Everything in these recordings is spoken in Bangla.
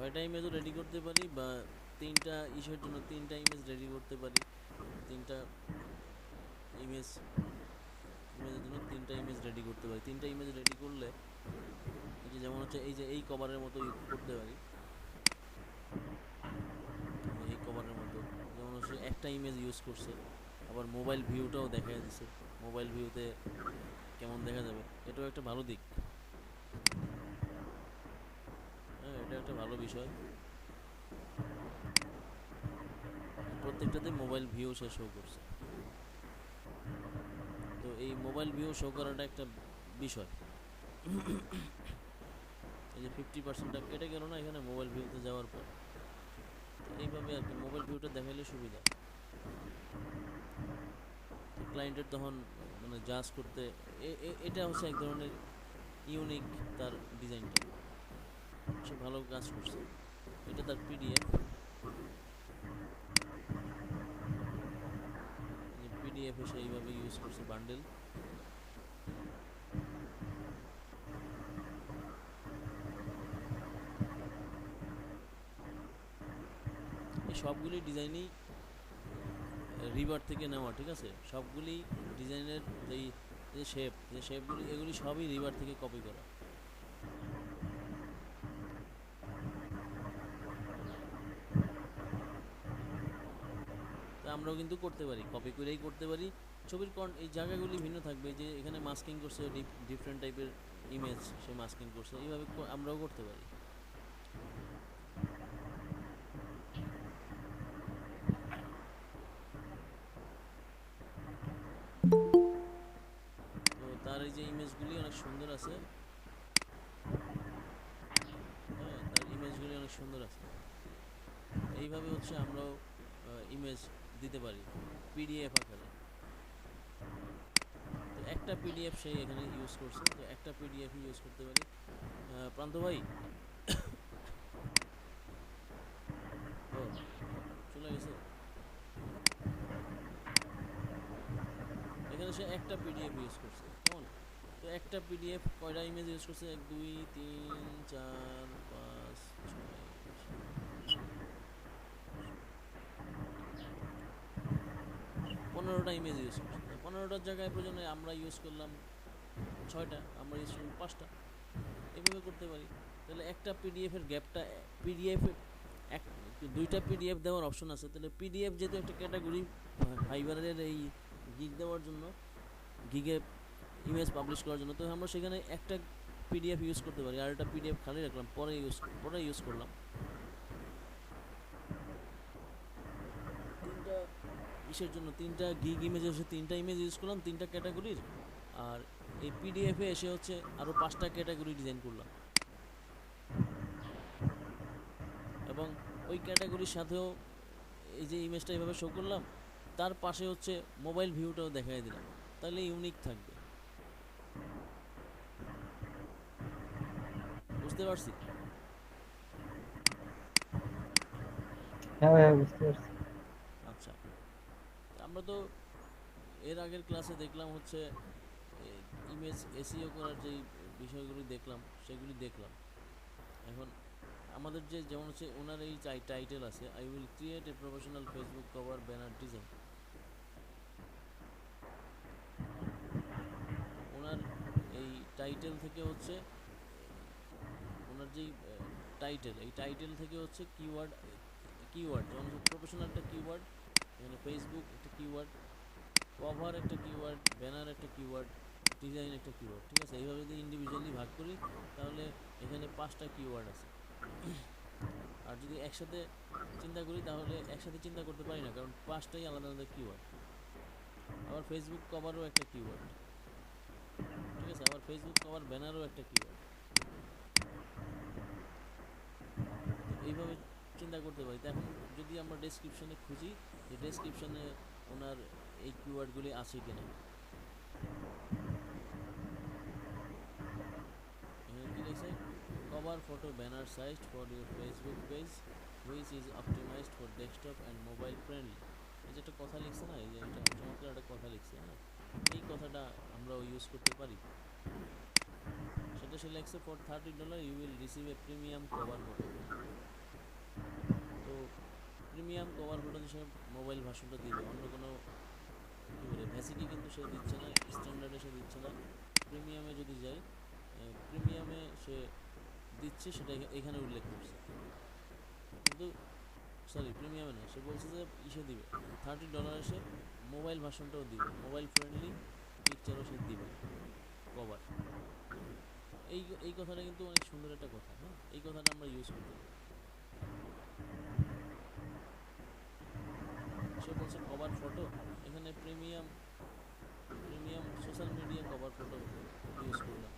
6টা ইমেজও রেডি করতে পারি, বা 3টা ইস্যুর জন্য 3টা ইমেজ রেডি করতে পারি। 3টা ইমেজ ইমেজের জন্য 3টা ইমেজ রেডি করতে পারি। 3টা ইমেজ রেডি করলে এই যে যেমন হচ্ছে এই যে এই কভারের মতো করতে পারি, এই কভারের মতো যেমন হচ্ছে একটা ইমেজ ইউজ করছে, আবার মোবাইল ভিউটাও দেখা দিছে, মোবাইল ভিউতে কেমন দেখা যাবে, এটাও একটা ভালো দিক। হ্যাঁ, এটা একটা ভালো বিষয়। প্রত্যেকটাতে মোবাইল ভিউ সে শো করছে, তো এই মোবাইল ভিউ শো করাটা একটা বিষয়। এই যে 50%টা কেটে গেল না এখানে মোবাইল ভিউতে যাওয়ার পর, তো এইভাবে আর কি মোবাইল ভিউটা দেখাইলে সুবিধা। তো ক্লায়েন্টের তখন মানে জাজ করতে এটা হচ্ছে এক ধরনের ইউনিক তার ডিজাইনটা, সে ভালো কাজ করছে। এটা তার পিডিএফ, পিডিএফ এ সে এইভাবে ইউজ করছে বান্ডেল। এই সবগুলি ডিজাইনই রিভার থেকে নেওয়া, ঠিক আছে, সবগুলি ডিজাইনের যেই যে শেপগুলি এগুলি সবই রিভার থেকে কপি করা। তো আমরাও কিন্তু করতে পারি, কপি করেই করতে পারি। ছবির এই জায়গাগুলি ভিন্ন থাকবে, যে এখানে মাস্কিং করছে ডিফারেন্ট টাইপের ইমেজ সে মাস্কিং করছে, এইভাবে আমরাও করতে পারি। তো তার এই যে ইমেজগুলি অনেক সুন্দর আছে, হ্যাঁ তার ইমেজগুলি অনেক সুন্দর আছে। এইভাবে হচ্ছে আমরাও ইমেজ দিতে পারি পিডিএফ আকারে। তো একটা পিডিএফ সেই এখানে ইউজ করছে, তো একটা পিডিএফ ইউজ করতে পারি। প্রান্ত ভাই, ও চলে গেছে, এখানে সে একটা পিডিএফ ইউজ করছে কেমন। তো একটা পিডিএফ কয়টা ইমেজ ইউজ করছে, 1 2 3 4 5 6 15টা ইমেজ ইউজ করছে। 15টার জায়গায় প্রয়োজনে আমরা ইউজ করলাম 6টা, আমরা ইউজ করলাম 5টা, এইভাবে করতে পারি। তাহলে একটা পিডিএফ এর গ্যাপটা, পিডিএফ এক 2টা পিডিএফ দেওয়ার অপশন আছে, তাহলে পিডিএফ যেহেতু একটা ক্যাটাগরি ফাইবারের এই গিগ দেওয়ার জন্য, গিগে ইমেজ পাবলিশ করার জন্য, তো আমরা সেখানে একটা পিডিএফ ইউজ করতে পারি, আর একটা পিডিএফ খালি রাখলাম, পরে ইউজ করলাম। 3টা ইসের জন্য 3টা গিগ ইমেজ এসে 3টা ইমেজ ইউজ করলাম 3টা ক্যাটাগরির, আর এই পিডিএফে এসে হচ্ছে আরও 5টা ক্যাটাগরি ডিজাইন করলাম, এবং ওই ক্যাটাগরির সাথেও এই যে ইমেজটা এইভাবে শো করলাম, তার পাশে হচ্ছে মোবাইল ভিউটাও দেখাই দিলাম, তাহলে ইউনিক থাকবে। বুঝতে পারছি? হ্যাঁ ভাইয়া বুঝতে পারছি। আচ্ছা, আমরা তো এর আগের ক্লাসে দেখলাম হচ্ছে ইমেজ এসইও করার যেই বিষয়গুলি দেখলাম সেগুলি দেখলাম। এখন আমাদের যেমন হচ্ছে ওনার এই টাইটেল আছে, I will create a professional Facebook cover banner design. ওনার এই টাইটেল থেকে হচ্ছে ওনার যেই টাইটেল, এই টাইটেল থেকে হচ্ছে কিওয়ার্ড যেমন হচ্ছে প্রফেশনাল একটা কিওয়ার্ড, এখানে ফেসবুক একটা কিওয়ার্ড, কভার একটা কিওয়ার্ড, ব্যানার একটা কিওয়ার্ড, ডিজাইন একটা কিওয়ার্ড, ঠিক আছে। এইভাবে যদি ইন্ডিভিজুয়ালি ভাগ করি তাহলে এখানে 5টা কিওয়ার্ড আছে। আর যদি একসাথে চিন্তা করি তাহলে একসাথে চিন্তা করতে পারি না, কারণ 5টাই আলাদা আলাদা কিওয়ার্ড। আবার ফেসবুক কভারও একটা কিওয়ার্ড, ঠিক আছে, আবার ফেসবুক কভার ব্যানারও একটা কিওয়ার্ড। তো এইভাবে চিন্তা করতে পারি। তো এখন যদি আমরা ডেসক্রিপশনে খুঁজি যে ডেসক্রিপশনে ওনার এই কিওয়ার্ডগুলি আছে কিনা, এখানে কি লিখছে, cover photo banner sized for your Facebook page which is optimised for desktop and mobile friendly. এই যে একটা কথা লিখছে না, এই যে এটা চমৎকার একটা কথা লিখছে, হ্যাঁ এই কথাটা আমরাও ইউজ করতে পারি। সেটা সে লিখছে, for $30 you will receive a premium cover photo. Premium cover photo সে মোবাইল ভার্সনটা দিবে, অন্য কোনো কী বলে ভ্যাসিকে কিন্তু সে দিচ্ছে না, স্ট্যান্ডার্ডে সে দিচ্ছে না। প্রিমিয়ামে যদি যাই, প্রিমিয়ামে সে দিচ্ছে, সেটা এখানে উল্লেখ করছে। কিন্তু সরি, প্রিমিয়ামে না, সে বলছে যে ইসে দিবে $30 সে মোবাইল ভার্সনটাও দিবে, মোবাইল ফ্রেন্ডলি পিকচারও সে দিবে কভার। এই এই কথাটা কিন্তু অনেক সুন্দর একটা কথা। হ্যাঁ, এই কথাটা আমরা ইউজ করতে পারি। সে বলছে কভার ফটো, এখানে premium premium social media cover photo use করলাম,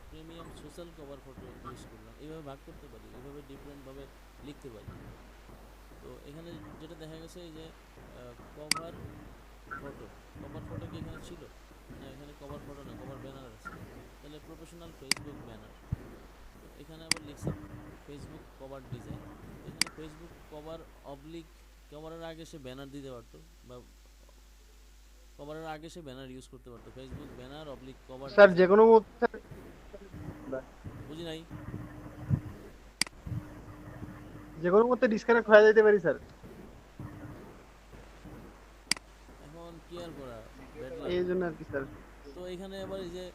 premium social cover photo use করলাম। এইভাবে ভাগ করতে পারি, এইভাবে ডিফারেন্টভাবে লিখতে পারি। তো এখানে যেটা দেখা গেছে, এই যে কভার ফটো, কভার ফটো কি এখানে ছিল না? এখানে কভার ফটো না, কভার ব্যানার আছে। তাহলে প্রফেশনাল ফেসবুক ব্যানার। তো এখানে আবার লিখছে ফেসবুক কভার ডিজাইন। তো এখানে ফেসবুক কভার অবলিক, কভারের আগে সে ব্যানার দিতে পারতো, বা কভারের আগে সে ব্যানার ইউজ করতে পারতো, Facebook banner oblique cover sir যে ডিজাইন। কোনো মুহূর্তে বুঝি নাই। যে কোনো মুহূর্তে ডিসকানেক্ট হয়ে যেতে পারি স্যার, এখন কি আর করা, ব্যাড লাক। এই জন্য আর কি স্যার। তো এখানে আবার এই যে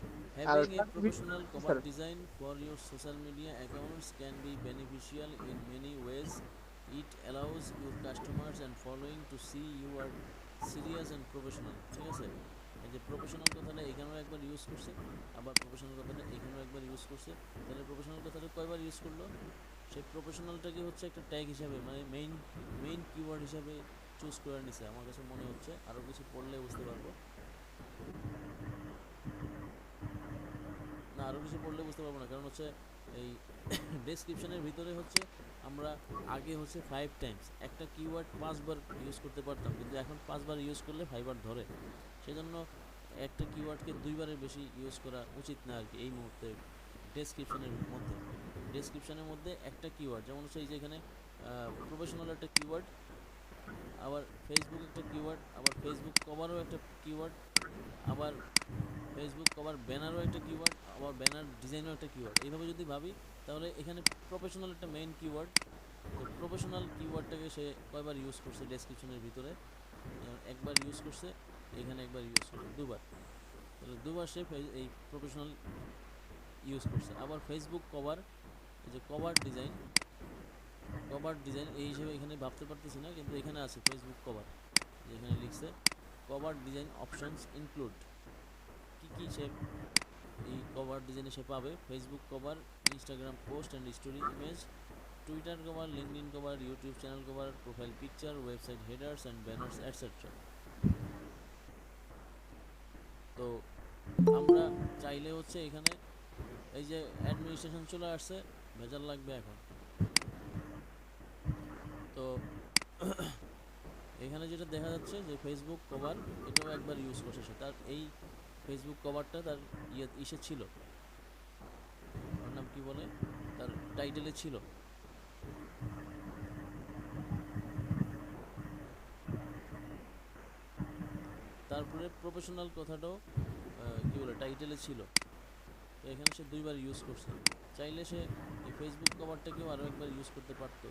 আর having a sir professional cover sir design for your social media accounts can be beneficial in many ways. It allows your customers and following to see you are serious and professional. ঠিক আছে, এই যে প্রফেশনাল কথাটা এখানেও একবার ইউজ করছে, আবার প্রফেশনাল কথাটা এখানেও একবার ইউজ করছে। তাহলে প্রফেশনাল কথাটা কয়বার ইউজ করলো? সেই প্রফেশনালটাকে হচ্ছে একটা ট্যাগ হিসাবে, মানে মেইন কিওয়ার্ড হিসাবে চুজ করে নিছে আমার কাছে মনে হচ্ছে। আরও কিছু পড়লে বুঝতে পারবো, না আরও কিছু পড়লে বুঝতে পারবো না, কারণ হচ্ছে এই ডেসক্রিপশনের ভিতরে হচ্ছে আমরা আগে হচ্ছে 5 টাইমস একটা কিওয়ার্ড 5বার ইউজ করতে পারতাম, কিন্তু এখন 5বার ইউজ করলে 5বার ধরে। সেজন্য একটা কিওয়ার্ডকে 2বারের বেশি ইউজ করা উচিত না আর কি এই মুহূর্তে। ডেসক্রিপশনের মধ্যে একটা কিওয়ার্ড, যেমন হচ্ছে এই যে এখানে প্রফেশনাল একটা কিওয়ার্ড, আবার ফেসবুক একটা কিওয়ার্ড, আবার ফেসবুক কভারও একটা কিওয়ার্ড, আবার ফেসবুক কভার ব্যানারও একটা কিওয়ার্ড, আবার ব্যানার ডিজাইনও একটা কিওয়ার্ড। এইভাবে যদি ভাবি, তাহলে এখানে প্রফেশনাল একটা মেইন কিওয়ার্ড। তো প্রফেশনাল কিওয়ার্ডটাকে সে কয়বার ইউজ করছে ডেসক্রিপশনের ভিতরে? একবার ইউজ করছে, এখানে একবার ইউজ করছে, দুবার। তাহলে দুবার সে এই প্রফেশনাল ইউজ করছে। আবার ফেসবুক কভার, এই যে কভার ডিজাইন এই হিসেবে এখানে ভাবতে পারতেছি না, কিন্তু এখানে আছে ফেসবুক কভার, যেখানে লিখছে কভার ডিজাইন অপশনস ইনক্লুড। কী কী সে এই কভার ডিজাইনে সে পাবে? Facebook cover, Instagram post and story image, Twitter cover, LinkedIn cover, YouTube channel cover, profile picture, website headers and banners etcetera. তো আমরা চাইলে হচ্ছে এখানে এই যে অ্যাডমিনিস্ট্রেশন চলে আসছে, ভেজাল লাগবে এখন। তো এখানে যেটা দেখা যাচ্ছে যে ফেসবুক কভার এটাও একবার ইউজ করছে সে, তার এই ফেসবুক কভারটা তার ইসে ছিল, ওর নাম কি বলে, তার টাইটেলে ছিল। তারপরে প্রফেশনাল কথাটাও কি বলে টাইটেলে ছিল। তো এখানে সে 2বার ইউজ করছে। চাইলে সে এই ফেসবুক কভারটাকেও আরও একবার ইউজ করতে পারতো,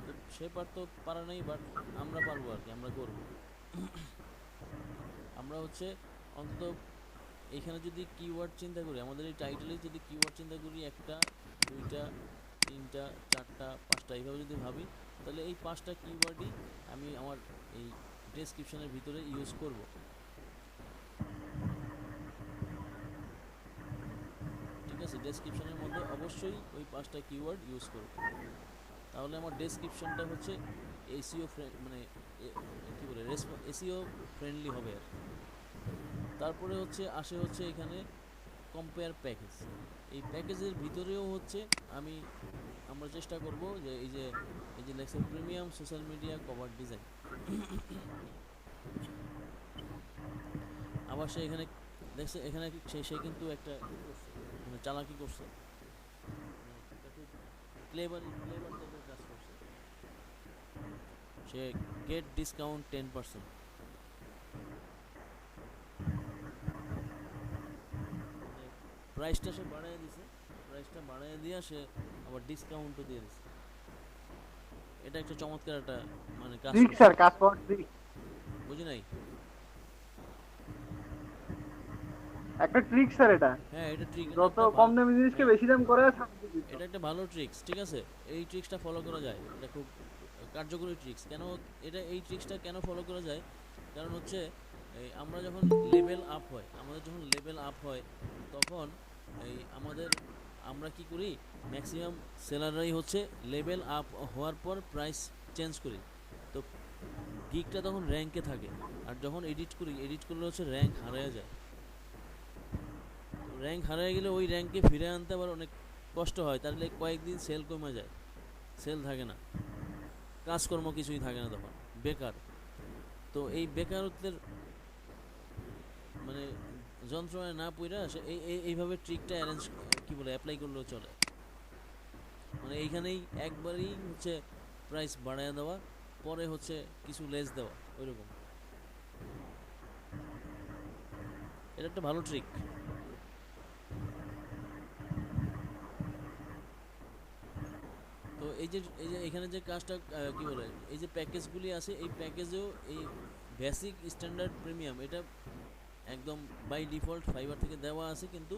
তো সে পারতো, পারা নাই, বাট আমরা পারবো আর কি, আমরা করব। আমরা হচ্ছে অন্তত এখানে যদি কিওয়ার্ড চিন্তা করি, আমাদের এই টাইটেলে যদি কিওয়ার্ড চিন্তা করি, 1টা 2টা 3টা 4টা 5টা এইভাবে যদি ভাবি, তাহলে এই 5টা কিওয়ার্ডই আমি আমার এই ডেসক্রিপশনের ভিতরে ইউজ করব। ঠিক আছে, ডেসক্রিপশনের মধ্যে অবশ্যই ওই 5টা কিওয়ার্ড ইউজ করব, তাহলে আমার ডেসক্রিপশনটা হচ্ছে এসইও মানে কী বলে এসইও ফ্রেন্ডলি হবে আর কি। তারপরে হচ্ছে আসে হচ্ছে এখানে কম্পেয়ার প্যাকেজ। এই প্যাকেজের ভিতরেও হচ্ছে আমরা চেষ্টা করব যে এই যে লেখছে premium social media cover design. আবার সে এখানে দেখছে, এখানে সে কিন্তু একটা করছে, মানে চালাকি করছে, একটা খুব ক্লেভার টাইপের কাজ করছে। সে গেট ডিসকাউন্ট 10%, মানে প্রাইসটা সে বাড়ায় দিছে, প্রাইসটা বাড়ায় দিয়া সে আবার ডিসকাউন্টও দিয়ে দিছে। এটা একটা চমৎকার একটা মানে কাজ ট্রিক করছে। স্যার, কাজ পাওয়ার ট্রিক। বুঝি নাই? একটা ট্রিক স্যার এটা। হ্যাঁ, এটা ট্রিক, এটা যত একটা কম ভালো। দামি জিনিসকে হ্যাঁ, বেশি দাম করে ছাড় দিত। এটা একটা ভালো ট্রিক্স, ঠিক আছে? এই ট্রিক্সটা ফলো করা যায়, এটা খুব কার্যকরী ট্রিক্স। কেন এটা, এই ট্রিক্সটা কেন ফলো করা যায়? কারণ হচ্ছে এই আমরা যখন লেভেল আপ হয়, আমাদের যখন লেভেল আপ হয় তখন এই আমাদের, আমরা কি করি, ম্যাক্সিমাম সেলাররাই হচ্ছে লেভেল আপ হওয়ার পর প্রাইস চেঞ্জ করি। তো গিকটা তখন র্যাঙ্কে থাকে, আর যখন এডিট করি, এডিট করলে হচ্ছে র্যাঙ্ক হারিয়ে যায়। র্যাঙ্ক হারিয়ে গেলে ওই র্যাঙ্কে ফিরে আনতে আবার অনেক কষ্ট হয়, তাহলে কয়েকদিন সেল কমে যায়, সেল থাকে না, কাজকর্ম কিছুই থাকে না, তখন বেকার। তো এই বেকারত্বের মানে যন্ত্রণায় না পইরা সে এইভাবে ট্রিকটা অ্যারেঞ্জ, কি বলে, অ্যাপ্লাই করলেও চলে। মানে এইখানেই একবারেই হচ্ছে প্রাইস বাড়ায় দেওয়া, পরে হচ্ছে কিছু লেস দেওয়া, ওইরকম। এটা একটা ভালো ট্রিক। তো এই যে এখানে যে কাজটা, কি বলে, এই যে প্যাকেজগুলি আছে, এই প্যাকেজেও এই বেসিক, স্ট্যান্ডার্ড, প্রিমিয়াম, এটা একদম বাই ডিফল্ট ফাইবার থেকে দেওয়া আছে, কিন্তু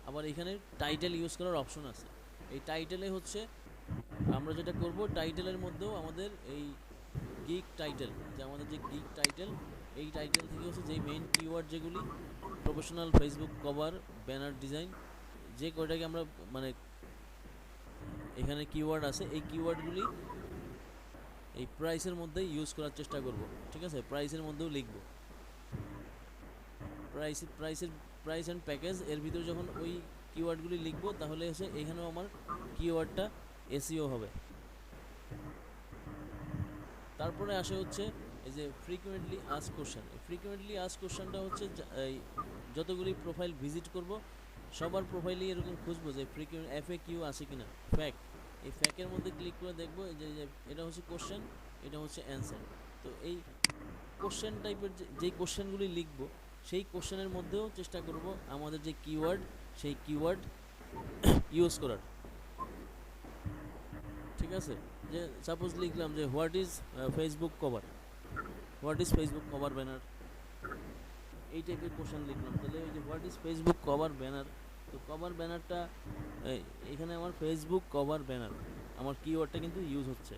আবার এখানে টাইটেল ইউজ করার অপশন আছে। এই টাইটেলে হচ্ছে আমরা যেটা করব, টাইটেলের মধ্যেও আমাদের এই গিগ টাইটেল, যে আমাদের যে গিগ টাইটেল, এই টাইটেল থেকে হচ্ছে যেই মেইন কিওয়ার্ড যেগুলি, professional Facebook cover, banner design, যে কয়টাকে আমরা মানে এখানে কিওয়ার্ড আছে, এই কিওয়ার্ডগুলি এই প্রাইসের মধ্যে ইউজ করার চেষ্টা করব, ঠিক আছে? প্রাইসের মধ্যেও লিখব, প্রাইসের প্রাইস অ্যান্ড প্যাকেজ এর ভিতরে যখন ওই কিওয়ার্ডগুলি লিখব, তাহলে হচ্ছে এখানেও আমার কিওয়ার্ডটা এসইও হবে। তারপরে আসে হচ্ছে এই যে ফ্রিকুয়েন্টলি আস্ক কোশ্চেন। এই ফ্রিকুয়েন্টলি আস্ক কোশ্চেনটা হচ্ছে এই যতগুলি প্রোফাইল ভিজিট করব, সবার প্রোফাইলেই এরকম খুঁজবো যে ফ্রিকুয়েন্ট এফএকিউ আছে কিনা, ফ্যাক। এই ফ্যাকের মধ্যে ক্লিক করে দেখবো যে এটা হচ্ছে কোশ্চেন, এটা হচ্ছে অ্যান্সার। তো এই কোশ্চেন টাইপের যেই কোশ্চেনগুলি লিখবো, সেই কোশ্চেনের মধ্যেও চেষ্টা করব আমাদের যে কিওয়ার্ড, সেই কিওয়ার্ড ইউজ করার, ঠিক আছে? যে সাপোজ লিখলাম যে what is Facebook cover, what is Facebook cover banner, এই টাইপের কোশ্চেন লিখলাম, তাহলে ওই যে what is Facebook cover banner, তো কভার ব্যানারটা এখানে আমার ফেসবুক কভার ব্যানার, আমার কিওয়ার্ডটা কিন্তু ইউজ হচ্ছে।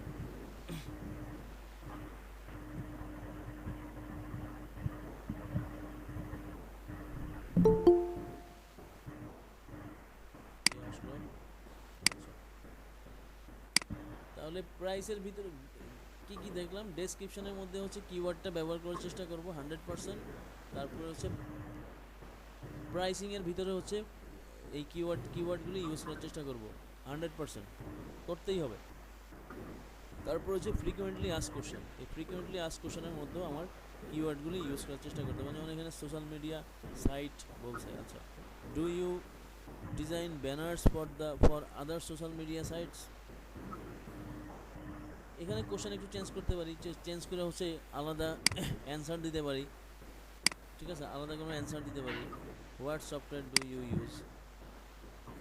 আসলো, আচ্ছা। তাহলে প্রাইসের ভিতরে কি কি দেখলাম, ডেসক্রিপশনের মধ্যে হচ্ছে কিওয়ার্ডটা ব্যবহার করার চেষ্টা করব 100%। তারপরে হচ্ছে প্রাইসিংয়ের ভিতরে হচ্ছে এই কিওয়ার্ডগুলি ইউজ করার চেষ্টা করব 100%, করতেই হবে। তারপর হচ্ছে ফ্রিকুয়েন্টলি আস্ক কোশ্চেন, এই ফ্রিকুয়েন্টলি আস্ক কোশ্চেনের মধ্যেও আমার কিওয়ার্ডগুলি ইউজ করার চেষ্টা করতে হবে। যেমন এখানে সোশ্যাল মিডিয়া সাইট বলছে, আচ্ছা, do you design banners for other social media sites. এখানে কোশ্চেন একটু চেঞ্জ করতে পারি, চেঞ্জ করে হচ্ছে আলাদা অ্যান্সার দিতে পারি, ঠিক আছে? আলাদা কোনো অ্যান্সার দিতে পারি, what software do you use.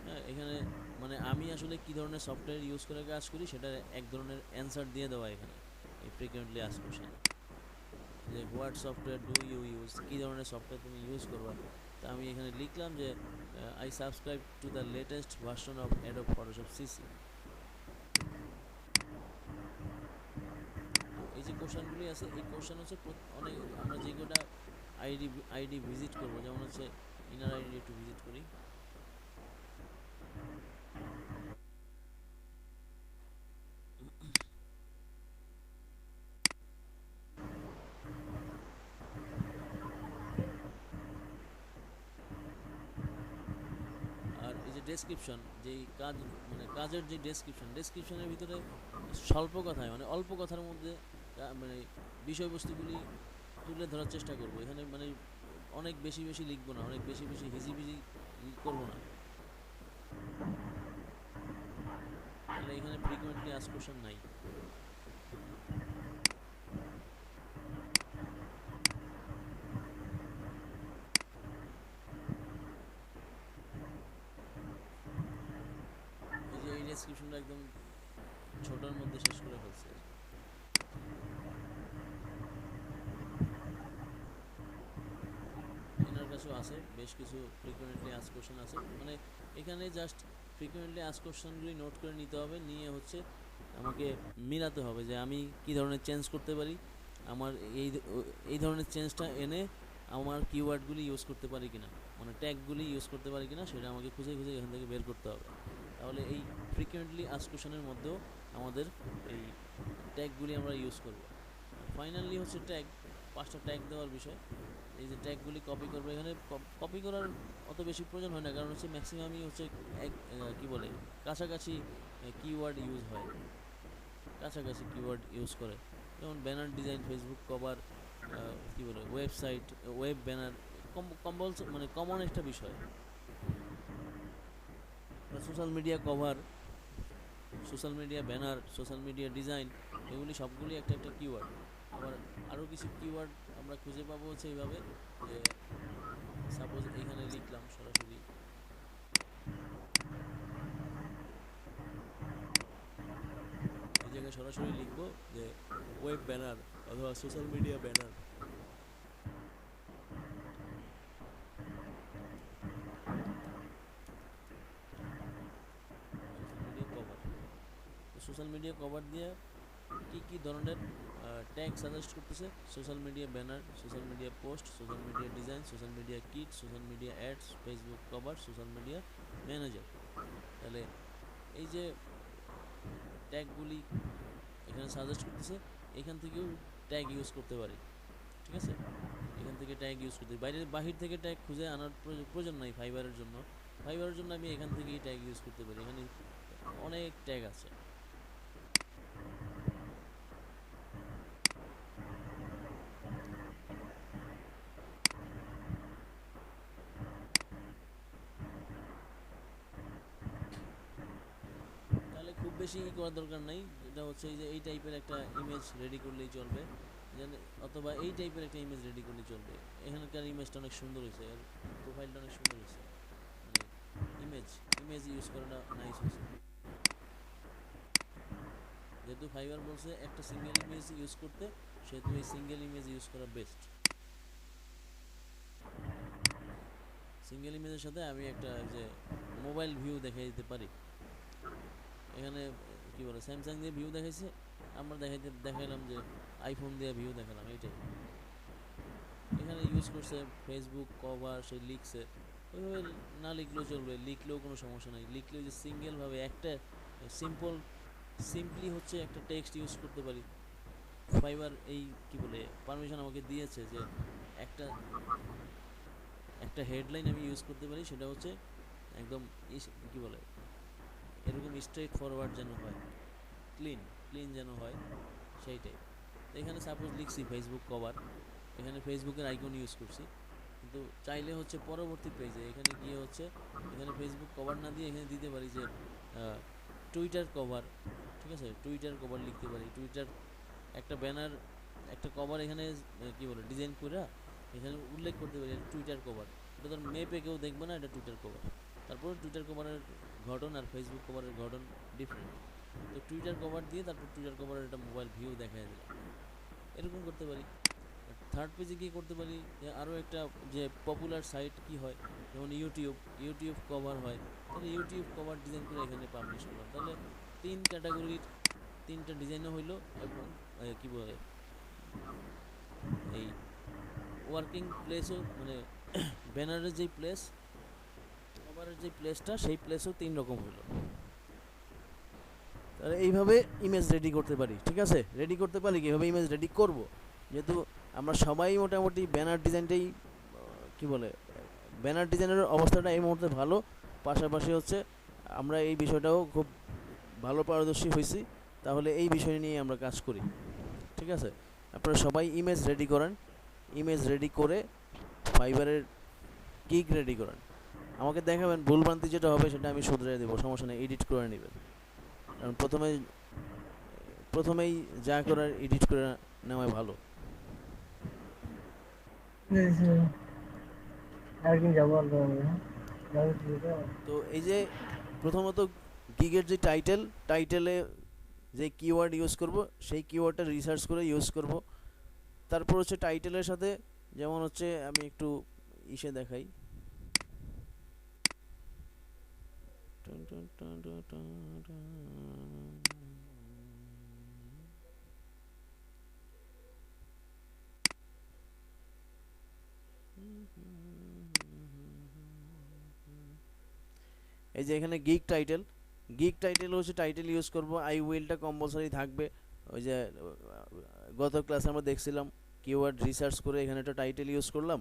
হ্যাঁ, এখানে মানে আমি আসলে কী ধরনের সফটওয়্যার ইউজ করে কাজ করি সেটার এক ধরনের অ্যান্সার দিয়ে দেওয়া এখানে এই ফ্রিকুয়েন্টলি আস্ক কোশ্চেন, যে what software do you use, কী ধরনের সফটওয়্যার তুমি ইউজ করবা। তা আমি এখানে লিখলাম যে I subscribe to the latest version of Adobe Photoshop CC. তো এই যে কোশ্চেনগুলি আছে, এই কোশ্চেন হচ্ছে অনেক, আমরা যে কটা আইডি আইডি ভিজিট করবো, যেমন হচ্ছে ইনার আইডি একটু ভিজিট করি। আর এই যে ডেসক্রিপশন, যেই কাজ মানে কাজের যে ডেসক্রিপশনের ভিতরে স্বল্প কথায়, মানে অল্প কথার মধ্যে মানে বিষয়বস্তুগুলি তুলে ধরার চেষ্টা করব। এখানে মানে অনেক বেশি বেশি লিখবো না, অনেক বেশি বেশি হিজিবিজি করবো না, তাহলে এখানে ফ্রিকুয়েন্টলি আস্ক কোশ্চেন নাই। এই যে এই ডেসক্রিপশনটা একদম ছোটোর মধ্যে শেষ করে ফেলছে। আছে, বেশ কিছু ফ্রিকোয়েন্টলি আস্ক কোশ্চেন আছে, মানে এখানে জাস্ট ফ্রিকোয়েন্টলি আস্ক কোশ্চেনগুলি নোট করে নিতে হবে, নিয়ে হচ্ছে আমাকে মিলাতে হবে যে আমি কি ধরনের চেঞ্জ করতে পারি, আমার এই ধরনের চেঞ্জটা এনে আমার কিওয়ার্ডগুলি ইউজ করতে পারি কিনা, মানে ট্যাগগুলি ইউজ করতে পারি কিনা সেটা আমাকে খুঁজে খুঁজে এখান থেকে বের করতে হবে। তাহলে এই ফ্রিকোয়েন্টলি আস্ক কোশ্চেনের মধ্যেও আমাদের এই ট্যাগগুলি আমরা ইউজ করব। ফাইনালি হচ্ছে ট্যাগ, 5টা ট্যাগ দেওয়ার বিষয়। এই যে ট্যাগগুলি কপি করবো, এখানে কপি করার অত বেশি প্রয়োজন হয় না, কারণ হচ্ছে ম্যাক্সিমামই হচ্ছে কি বলে কাছাকাছি কিওয়ার্ড ইউজ হয়, কাছাকাছি কিওয়ার্ড ইউজ করে, যেমন ব্যানার ডিজাইন, ফেসবুক কভার, কি বলে ওয়েবসাইট, ওয়েব ব্যানার, মানে কমন একটা বিষয়। Social media cover, social media banner, social media design, এগুলি সবগুলি একটা একটা কিওয়ার্ড। আবার আরও কিছু কিওয়ার্ড আমরা খুঁজে পাবো হচ্ছে এইভাবে, যে সাপোজ এখানে লিখলাম সরাসরি, এই জায়গায় সরাসরি লিখবো যে ওয়েব ব্যানার অথবা social media banner, social media cover. Social media cover দিয়ে কি ধরনের ট্যাগ সাজেস্ট করতেছে, social media banner, social media post, social media design, social media kit, social media ads, Facebook cover, social media manager. তাহলে এই যে ট্যাগগুলি এখানে সাজেস্ট করতেছে, এখান থেকেও ট্যাগ ইউজ করতে পারি, ঠিক আছে, এখান থেকে ট্যাগ ইউজ করতে বাহির থেকে ট্যাগ খুঁজে আনার প্রয়োজন নাই। ফাইবারের জন্য আমি এখান থেকেই ট্যাগ ইউজ করতে পারি, এখানে অনেক ট্যাগ আছে। তাহলে খুব বেশি করার দরকার নাই, এটা হচ্ছে এই যে এই টাইপের একটা ইমেজ রেডি করলেই চলবে, অথবা এই টাইপের একটা ইমেজ রেডি করলেই চলবে। এখানকার ইমেজটা অনেক সুন্দর হয়েছে, এর প্রোফাইলটা অনেক সুন্দর হয়েছে, মানে ইমেজ ইউজ করাটা নাইস হয়েছে। যেহেতু ফাইবার বলছে একটা সিঙ্গেল ইমেজ ইউজ করতে, সেহেতু এই সিঙ্গেল ইমেজ ইউজ করা বেস্ট। সিঙ্গেল ইমেজের সাথে আমি একটা যে মোবাইল ভিউ দেখাই দিতে পারি, এখানে কি বলে স্যামসাং দিয়ে ভিউ দেখাইছে, আমরা দেখাইলাম যে আইফোন দিয়ে ভিউ দেখালাম, এইটাই। এখানে ইউজ করছে ফেসবুক কভার, সে লিখছে, ওইভাবে না লিখলেও চলবে, লিখলেও কোনো সমস্যা নাই, লিখলেও যে সিঙ্গেলভাবে একটা সিম্পলি হচ্ছে একটা টেক্সট ইউজ করতে পারি। ফাইবার এই কি বলে পারমিশন আমাকে দিয়েছে যে একটা একটা হেডলাইন আমি ইউজ করতে পারি, সেটা হচ্ছে একদম কি বলে এরকম স্ট্রেট ফরওয়ার্ড যেন হয়, ক্লিন যেন হয়, সেইটাই। এখানে সাপোজ লিখছি ফেসবুক কভার, এখানে ফেসবুকের আইকন ইউজ করছি, কিন্তু চাইলে হচ্ছে পরবর্তী পেজে এখানে গিয়ে হচ্ছে এখানে ফেসবুক কভার না দিয়ে এখানে দিতে পারি যে টুইটার কভার, ঠিক আছে, টুইটার কভার লিখতে পারি, টুইটার একটা ব্যানার, একটা কভার এখানে কি বলে ডিজাইন করে এখানে উল্লেখ করতে পারি টুইটার কভার, এটা তোর মেপে কেউ দেখবে না, এটা টুইটার কভার। তারপর টুইটার কভারের গঠন আর ফেসবুক কভারের গঠন ডিফারেন্ট, তো টুইটার কভার দিয়ে তারপর টুইটার কভারের একটা মোবাইল ভিউ দেখায় দিলাম, এরকম করতে পারি। থার্ড পেজে গিয়ে করতে পারি যে আরও একটা যে পপুলার সাইট কি হয়, যেমন ইউটিউব কভার হয়, তাহলে ইউটিউব কভার ডিজাইন করে এখানে পাবলিশ করলাম, তাহলে 3 ক্যাটাগরির 3টা ডিজাইনও হইলো, এবং কি বলে এই ওয়ার্কিং প্লেসও, মানে ব্যানারের যেই প্লেস, কভারের যেই প্লেসটা, সেই প্লেসও 3 রকম হইলো। তাহলে এইভাবে ইমেজ রেডি করতে পারি, ঠিক আছে, রেডি করতে পারি কীভাবে ইমেজ রেডি করব, যেহেতু আমরা সবাই মোটামুটি ব্যানার ডিজাইনটাই কি বলে ব্যানার ডিজাইনের অবস্থাটা এই মুহূর্তে ভালো, পাশাপাশি হচ্ছে আমরা এই বিষয়টাও খুব ভালো পারদর্শী হয়েছি, তাহলে এই বিষয় নিয়ে আমরা কাজ করি, ঠিক আছে। আপনারা সবাই ইমেজ রেডি করেন, ইমেজ রেডি করে ফাইবারের কিক রেডি করেন, আমাকে দেখাবেন, ভুলভ্রান্তি যেটা হবে সেটা আমি শুধরে দেবো, সমস্যা নেই, এডিট করে নেবেন, কারণ প্রথমেই যা করার এডিট করে নেওয়াই ভালো। তো এই যে প্রথমত গিগের যে টাইটেলে যে কিওয়ার্ড ইউজ করব, সেই কিওয়ার্ডটা রিসার্চ করে ইউজ করব। তারপর হচ্ছে টাইটেলের সাথে যেমন হচ্ছে আমি একটু ইসে দেখাই। এই যে এখানে গিগ টাইটেল হচ্ছে টাইটেল ইউজ করব, আই উইলটা কম্পালসারি থাকবে। ওই যে গত ক্লাসে আমরা দেখছিলাম কিওয়ার্ড রিসার্চ করে এখানে একটা টাইটেল ইউজ করলাম।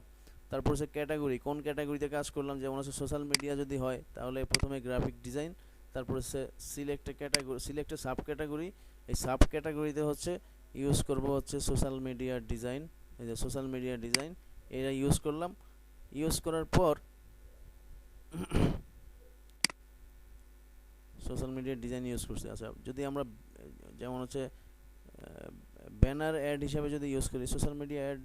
তারপর হচ্ছে ক্যাটাগরি, কোন ক্যাটাগরিতে কাজ করলাম, যেমন হচ্ছে সোশ্যাল মিডিয়া যদি হয় তাহলে প্রথমে গ্রাফিক ডিজাইন, তারপর হচ্ছে সিলেক্ট সাব ক্যাটাগরি। এই সাব ক্যাটাগরিতে হচ্ছে ইউজ করব হচ্ছে সোশ্যাল মিডিয়া ডিজাইন। এই যে সোশ্যাল মিডিয়া ডিজাইন এটা ইউজ করলাম। ইউজ করার পর সোশ্যাল মিডিয়া ডিজাইন ইউজ করছি। আচ্ছা, যদি আমরা যেমন হচ্ছে ব্যানার অ্যাড হিসাবে যদি ইউজ করি, সোশ্যাল মিডিয়া অ্যাড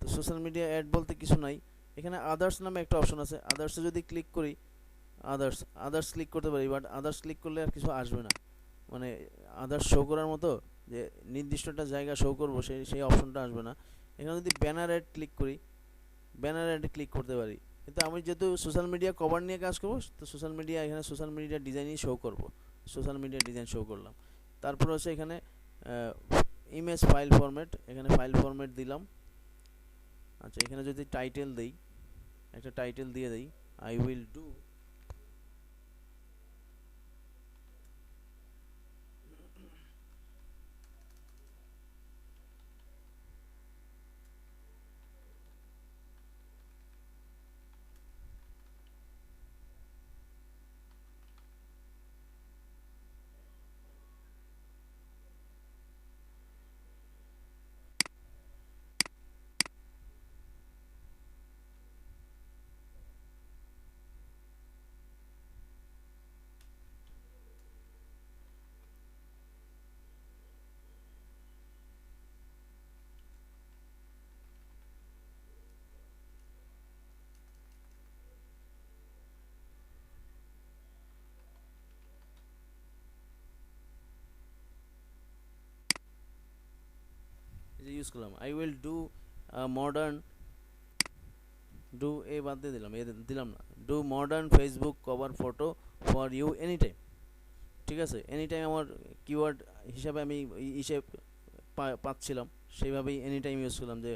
তো সোশ্যাল মিডিয়া অ্যাড বলতে কিছু নাই, এখানে আদার্স নামে একটা অপশন আছে। আদার্সে যদি ক্লিক করি, আদার্স ক্লিক করতে পারি, বাট আদার্স ক্লিক করলে আর কিছু আসবে না, মানে আদার্স শো করার মতো যে নির্দিষ্ট একটা জায়গা শো করবো সেই অপশনটা আসবে না। এখানে যদি ব্যানার অ্যাড ক্লিক করি, ব্যানার অ্যাডে ক্লিক করতে পারি, কিন্তু আমি যেহেতু সোশ্যাল মিডিয়া কভার নিয়ে কাজ করবো তো এখানে সোশ্যাল মিডিয়া ডিজাইনই শো করব। সোশ্যাল মিডিয়া ডিজাইন শো করলাম। তারপর হচ্ছে এখানে ইমেজ ফাইল ফরম্যাট, এখানে ফাইল ফরম্যাট দিলাম। আচ্ছা, এখানে যদি টাইটেল দেই, একটা টাইটেল দিয়ে দেই, আই উইল ডু ইউজ করলাম, I will do modern, do a বাদ দিয়ে দিলাম, এ দিলাম না, do modern Facebook cover photo for you any time. ঠিক আছে, এনি টাইম আমার কিওয়ার্ড হিসাবে আমি পাচ্ছিলাম, সেইভাবেই এনি টাইম ইউজ করলাম, যে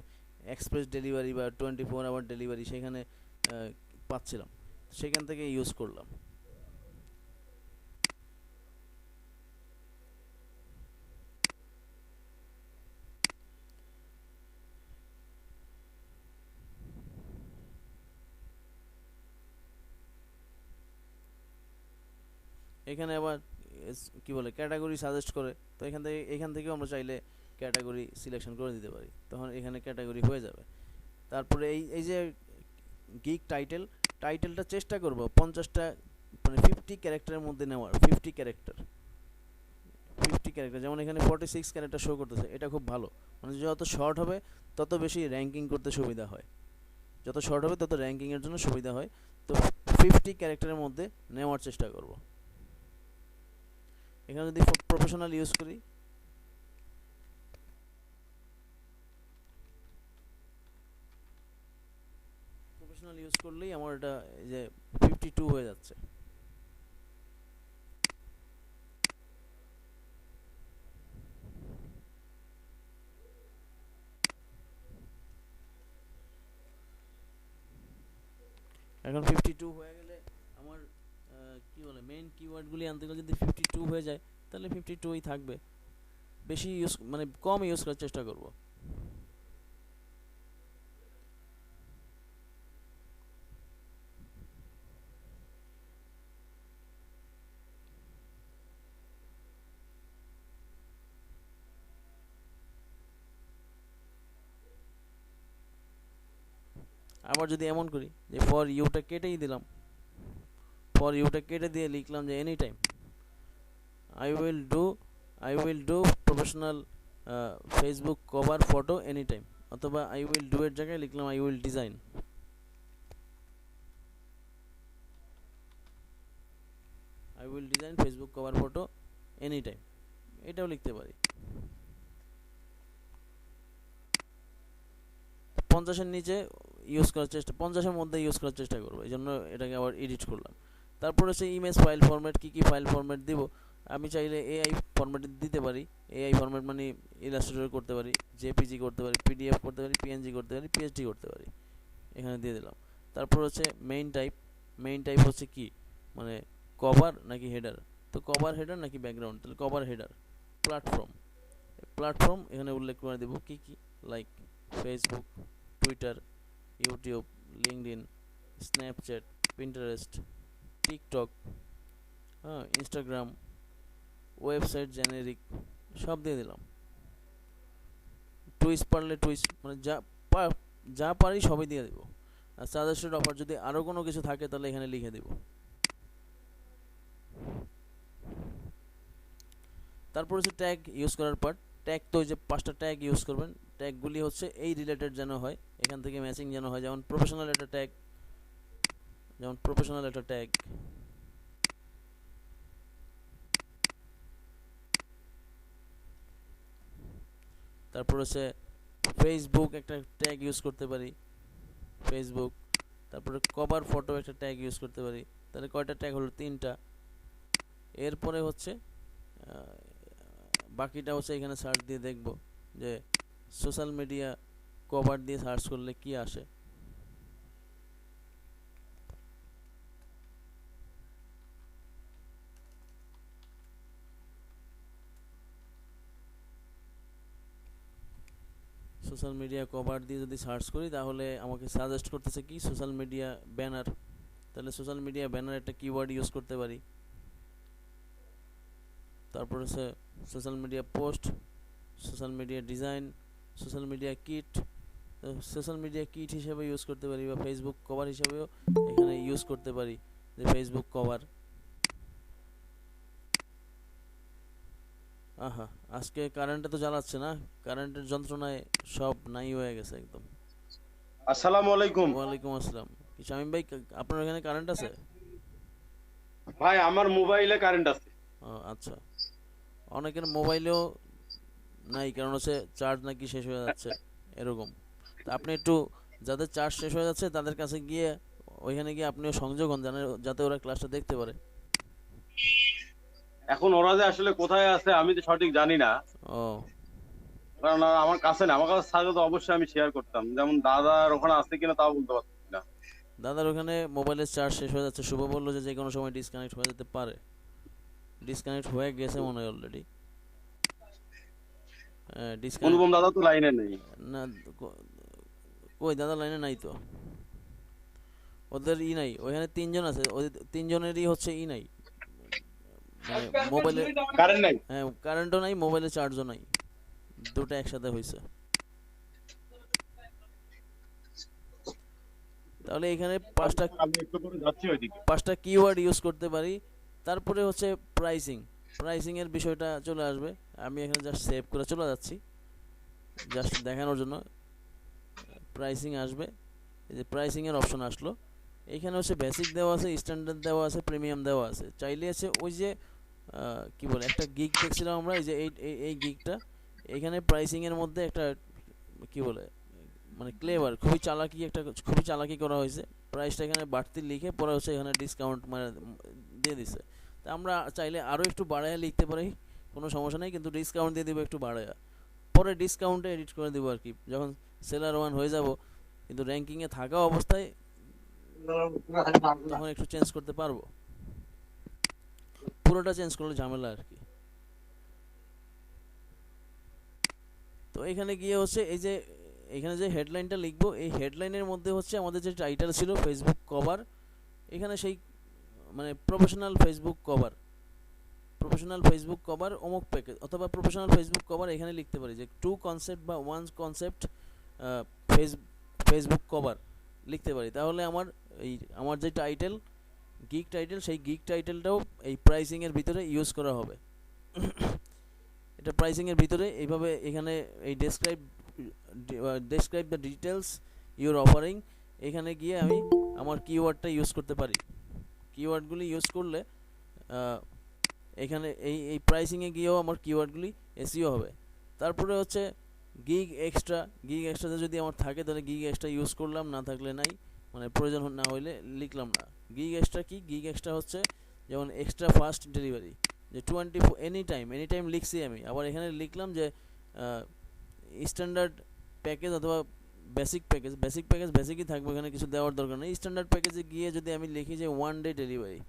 এক্সপ্রেস ডেলিভারি বা 24 আওয়ার ডেলিভারি সেখানে পাচ্ছিলাম, সেখান থেকে ইউজ করলাম। এখানে আবার কি বলে ক্যাটাগরি সাজেস্ট করে, তো এখান থেকেও আমরা চাইলে ক্যাটাগরি সিলেকশন করে দিতে পারি, তখন এখানে ক্যাটাগরি হয়ে যাবে। তারপরে এই যে গিগ টাইটেলটা চেষ্টা করব 50টা, মানে 50 ক্যারেক্টারের মধ্যে নেওয়ার। 50 ক্যারেক্টার, যেমন এখানে 46 ক্যারেক্টার শো করতেছে, এটা খুব ভালো, মানে যত শর্ট হবে তত বেশি র্যাঙ্কিং করতে সুবিধা হয়, যত শর্ট হবে তত র্যাঙ্কিংয়ের জন্য সুবিধা হয়। তো 50 ক্যারেক্টারের মধ্যে নেওয়ার চেষ্টা করব। এখানে যদি প্রফেশনাল ইউজ করি, প্রফেশনাল ইউজ করলেই আমার এটা যে 52 হয়ে যাচ্ছে। এখন 52 হয়ে গেলে আমার কি বলে মেইন কিওয়ার্ডগুলি আনতে গেলে যদি 52 হয়ে যায় তাহলে 52ই থাকবে, বেশি ইউজ মানে কম ইউজ করার চেষ্টা করব। আবার যদি এমন করি যে ফর ইউটা কেটেই দিলাম, ফর ইউটা কেটে দিয়ে লিখলাম যে any time I will do professional Facebook cover photo any time, অথবা আই উইল ডু এর জায়গায় লিখলাম I will design Facebook cover photo any time, এটাও লিখতে পারি। 50-এর নিচে ইউজ করার চেষ্টা, 50-এর মধ্যে ইউজ করার চেষ্টা করবো, এই জন্য এটাকে আবার এডিট করলাম। তারপর হচ্ছে ইমেজ ফাইল ফরম্যাট, কী কী ফাইল ফরম্যাট দিব, আমি চাইলে এআই ফরম্যাট দিতে পারি। এআই ফরম্যাট মানে ইলাস্ট্রেটর করতে পারি, জেপিজি করতে পারি, পিডিএফ করতে পারি, পিএনজি করতে পারি, পিএসডি করতে পারি, এখানে দিয়ে দিলাম। তারপর হচ্ছে মেইন টাইপ, মেইন টাইপ হচ্ছে কি মানে কভার নাকি হেডার, তো কভার হেডার নাকি ব্যাকগ্রাউন্ড, তাহলে কভার হেডার। প্ল্যাটফর্ম, প্ল্যাটফর্ম এখানে উল্লেখ করে দেবো কি কি, like Facebook, Twitter, YouTube, LinkedIn, Snapchat, Pinterest, TikTok, হ্যাঁ, ইনস্টাগ্রাম, ওয়েবসাইট, জেনেরিক, সব দিয়ে দিলাম। টুইস পারলে টুইস, মানে যা পারি সবই দিয়ে দেবো। আর সাজেস্টেড অফার যদি আরও কোনো কিছু থাকে তাহলে এখানে লিখে দেব। তারপর হচ্ছে ট্যাগ ইউজ করার পার্ট। ট্যাগ তো ওই যে 5টা ট্যাগ ইউজ করবেন, ট্যাগগুলি হচ্ছে এই রিলেটেড যেন হয়, এখান থেকে ম্যাচিং যেন হয়। যেমন প্রফেশনাল একটা ট্যাগ, যেমন প্রফেশনাল একটা ট্যাগ, তারপর হচ্ছে ফেসবুক একটা ট্যাগ ইউজ করতে পারি, ফেসবুক। তারপরে কভার ফটো একটা ট্যাগ ইউজ করতে পারি, তাহলে কয়টা ট্যাগ হলো, 3টা। এরপরে হচ্ছে বাকিটা হচ্ছে এখানে সার্চ দিয়ে দেখব যে সোশ্যাল মিডিয়া কভার দিয়ে সার্চ করলে কি আসে। সোশ্যাল মিডিয়া কভার দিয়ে যদি সার্চ করি তাহলে আমাকে সাজেস্ট করতেছে কি সোশ্যাল মিডিয়া ব্যানার, তাহলে সোশ্যাল মিডিয়া ব্যানার একটা কিওয়ার্ড ইউজ করতে পারি। তারপর হচ্ছে social media post, social media design, social media kit, social media kit হিসেবে ইউজ করতে পারি, বা ফেসবুক কভার হিসেবেও এখানে ইউজ করতে পারি, যে ফেসবুক কভার। আহা, আজকে কারেন্টে তো জ্বালাচ্ছে না, কারেন্টের যন্ত্রণায় সব নাই হয়ে গেছে একদম। আসসালামু আলাইকুম। ওয়ালাইকুম আসসালাম। কি শামীম ভাই, আপনার এখানে কারেন্ট আছে? ভাই আমার মোবাইলে কারেন্ট আছে। আচ্ছা, অনেকের মোবাইলেও নাই, কারণ হচ্ছে চার্জ নাকি শেষ হয়ে যাচ্ছে এরকম। তা আপনি একটু, যাদের চার্জ শেষ হয়ে যাচ্ছে তাদের কাছে গিয়ে ওইখানে গিয়ে আপনিও সংযোগ হন, যাতে ওরা ক্লাসটা দেখতে পারে। এখন ওরা যে আসলে কোথায় আছে আমি তো সঠিক জানি না, ও, কারণ আমার কাছে না, আমার কাছে থাকলে তো অবশ্যই আমি শেয়ার করতাম। যেমন দাদার ওখানে আছে কিনা তাও বলতে পারছি না। দাদার ওখানে মোবাইলের চার্জ শেষ হয়ে যাচ্ছে, শুভ বললো যে যে কোনো সময় ডিসকানেক্ট হয়ে যেতে পারে। ডিসকানেক্ট হয়ে গেছে মনে হয় অলরেডি। ডিসকানেক্ট অনুপম দাদা তো লাইনে নেই। না, কই দাদা লাইনে নাই তো, ওদের নাই ওইখানে 3জন আছে, ওদের 3জনেরই হচ্ছে নাই, মানে মোবাইলে কারেন্ট নাই। হ্যাঁ, কারেন্টও নাই, মোবাইলে চার্জও নাই, দুটো একসাথে হয়েছে। তাহলে এখানে আমি একটু করে যাচ্ছি ওইদিকে। 5টা কিওয়ার্ড ইউজ করতে পারি। তারপরে হচ্ছে প্রাইসিং, প্রাইসিং এর বিষয়টা চলে আসবে। আমি এখানে জাস্ট সেভ করে চলে যাচ্ছি, জাস্ট দেখানোর জন্য। প্রাইসিং আসবে, এই যে প্রাইসিং এর অপশন আসলো। এখানে হচ্ছে বেসিক দেওয়া আছে, স্ট্যান্ডার্ড দেওয়া আছে, প্রিমিয়াম দেওয়া আছে। চাইলে আছে ওই যে কি বলে একটা গিগ দেখছিলাম আমরা, এই যে এই গিগটা, এখানে প্রাইসিং এর মধ্যে একটা কি বলে মানে ক্লেভার, খুবই চালাকি করা হয়েছে। প্রাইসটা এখানে বাড়তি লিখে পরে হচ্ছে এখানে ডিসকাউন্ট মানে দিয়ে দিছে। তা আমরা চাইলে আরও একটু বাড়াইয়া লিখতে পারি, কোনো সমস্যা নেই, কিন্তু ডিসকাউন্ট দিয়ে দেবো একটু বাড়াইয়া, পরে ডিসকাউন্টে এডিট করে দেবো আর কি, যখন সেলার 1 হয়ে যাব। কিন্তু র্যাঙ্কিংয়ে থাকা অবস্থায় তখন একটু চেঞ্জ করতে পারবো, পুরোটা চেঞ্জ করলে ঝামেলা আর কি। তো এখানে গিয়ে হচ্ছে এই যে এখানে যে হেডলাইনটা লিখবো, এই হেডলাইনের মধ্যে হচ্ছে আমাদের যে টাইটেল ছিল ফেসবুক কভার, এখানে সেই মানে professional Facebook cover, professional Facebook cover অমুক প্যাকেজ, অথবা প্রফেশনাল ফেসবুক কভার এখানে লিখতে পারি যে 2 কনসেপ্ট বা 1 কনসেপ্ট ফেসবুক কভার লিখতে পারি। তাহলে আমার যে টাইটেল গিগ টাইটেল, সেই গিগ টাইটেলটাও এই প্রাইসিং এর ভিতরে ইউজ করা হবে। এটা প্রাইসিং এর ভিতরে এইভাবে এখানে এই describe the details your offering, এখানে গিয়ে আমি আমার কিওয়ার্ডটা ইউজ করতে পারি। কিওয়ার্ডগুলি ইউজ করলে এখানে এই প্রাইসিংয়ে গিয়েও আমার কিওয়ার্ডগুলি এসইও হবে। তারপরে হচ্ছে গিগ এক্সট্রাতে যদি আমার থাকে তাহলে গিগ এক্সট্রা ইউজ করলাম, না থাকলে নাই, মানে প্রয়োজন না হইলে লিখলাম না। গিগ এক্সট্রা কি? গিগ এক্সট্রা হচ্ছে যেমন এক্সট্রা ফাস্ট ডেলিভারি, যে 24 এনি টাইম লিখছি আমি, আবার এখানে লিখলাম যে স্ট্যান্ডার্ড প্যাকেজ অথবা বেসিক বেসিকই থাকবে, এখানে কিছু দেওয়ার দরকার নেই। স্ট্যান্ডার্ড প্যাকেজে গিয়ে যদি আমি লিখি যে 1 ডে ডেলিভারি,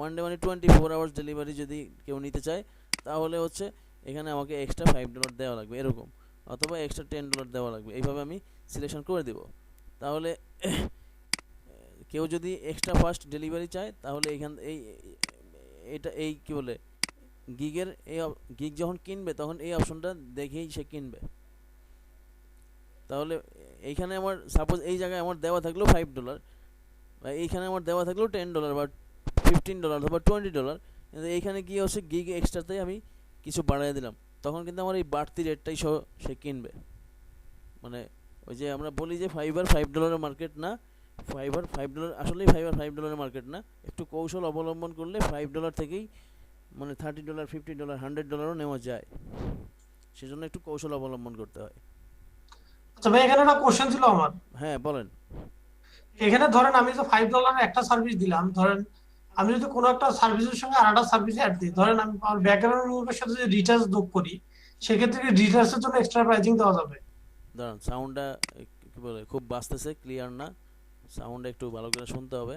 1 ডে মানে 24 আওয়ার্স ডেলিভারি যদি কেউ নিতে চায়, তাহলে হচ্ছে এখানে আমাকে এক্সট্রা $5 দেওয়া লাগবে এরকম, অথবা এক্সট্রা $10 দেওয়া লাগবে, এইভাবে আমি সিলেকশন করে দেব। তাহলে কেউ যদি এক্সট্রা ফাস্ট ডেলিভারি চায়, তাহলে এটা কি বলে, গিগ যখন কিনবে তখন এই অপশনটা দেখেই সে কিনবে। তাহলে এইখানে আমার সাপোজ এই জায়গায় আমার দেওয়া থাকলো $5, বা এইখানে আমার দেওয়া থাকলো $10 বা $15 অথবা $20, কিন্তু এইখানে গিয়ে হচ্ছে গিগ এক্সট্রাতে আমি কিছু বাড়াই দিলাম, তখন কিন্তু আমার এই বাড়তি রেটটাই সে কিনবে। মানে ওই যে আমরা বলি যে ফাইবার $5 মার্কেট না, ফাইবার আসলেই $5 মার্কেট না, একটু কৌশল অবলম্বন করলে $5 থেকেই মানে $30, $50, $100ও নেওয়া যায়, সেজন্য একটু কৌশল অবলম্বন করতে হয়। আচ্ছা ভাই, এখানে একটা কোশ্চেন ছিল আমার। হ্যাঁ বলেন। এখানে ধরেন আমি যে $5 একটা সার্ভিস দিলাম, ধরেন আমি যদি কোনো একটা সার্ভিসের সঙ্গে আর একটা সার্ভিস অ্যাড দিই, ধরেন আমি আমার ব্যাকগ্রাউন্ড রিমুভের সাথে যদি রিচার্জ যোগ করি, সেক্ষেত্রে কি রিচার্জের জন্য এক্সট্রা প্রাইসিং দেওয়া যাবে? দাঁড়ান, সাউন্ডটা কি বলে খুব বাজতেছে, ক্লিয়ার না, সাউন্ডটা একটু ভালো করে শুনতে হবে,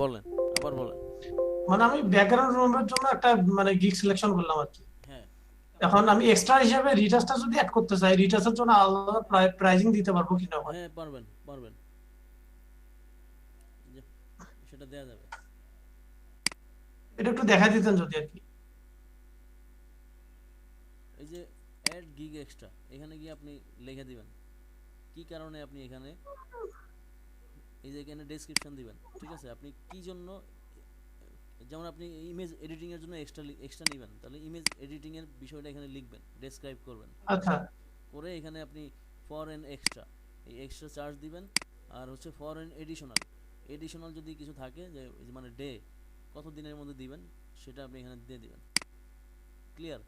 বলেন, আবার বলেন। মানে আমি ব্যাকগ্রাউন্ড রিমুভের জন্য একটা মানে গিগ সিলেকশন করলাম আর কি। হ্যাঁ এখন আমি এক্সট্রা হিসেবে রিচার্জটা যদি অ্যাড করতে চাই, রিচার্জের জন্য আলাদা প্রাইসিং দিতে পারবো কিনা? হ্যাঁ পারবেন, সেটা দেয়া যাবে। এটা একটু দেখা দিতেন যদি আর কি। এই যে অ্যাড গিগ এক্সট্রা, এখানে গিয়ে আপনি লিখে দিবেন কি কারণে আপনি এখানে, এই যে এখানে ডেসক্রিপশন দিবেন, ঠিক আছে, আপনি কি জন্য, যেমন আপনি ইমেজ এডিটিং এর জন্য এক্সট্রা নেবেন, তাহলে ইমেজ এডিটিং এর বিষয়টা এখানে লিখবেন, ডেসক্রাইব করবেন, আচ্ছা করে এখানে আপনি ফর এন এক্সট্রা, এই এক্সট্রা চার্জ দিবেন। আর হচ্ছে ফর এন এডিশনাল যদি কিছু থাকে, যে মানে ডে কত দিনের মধ্যে দিবেন, সেটা আপনি এখানে দিয়ে দিবেন। ক্লিয়ার?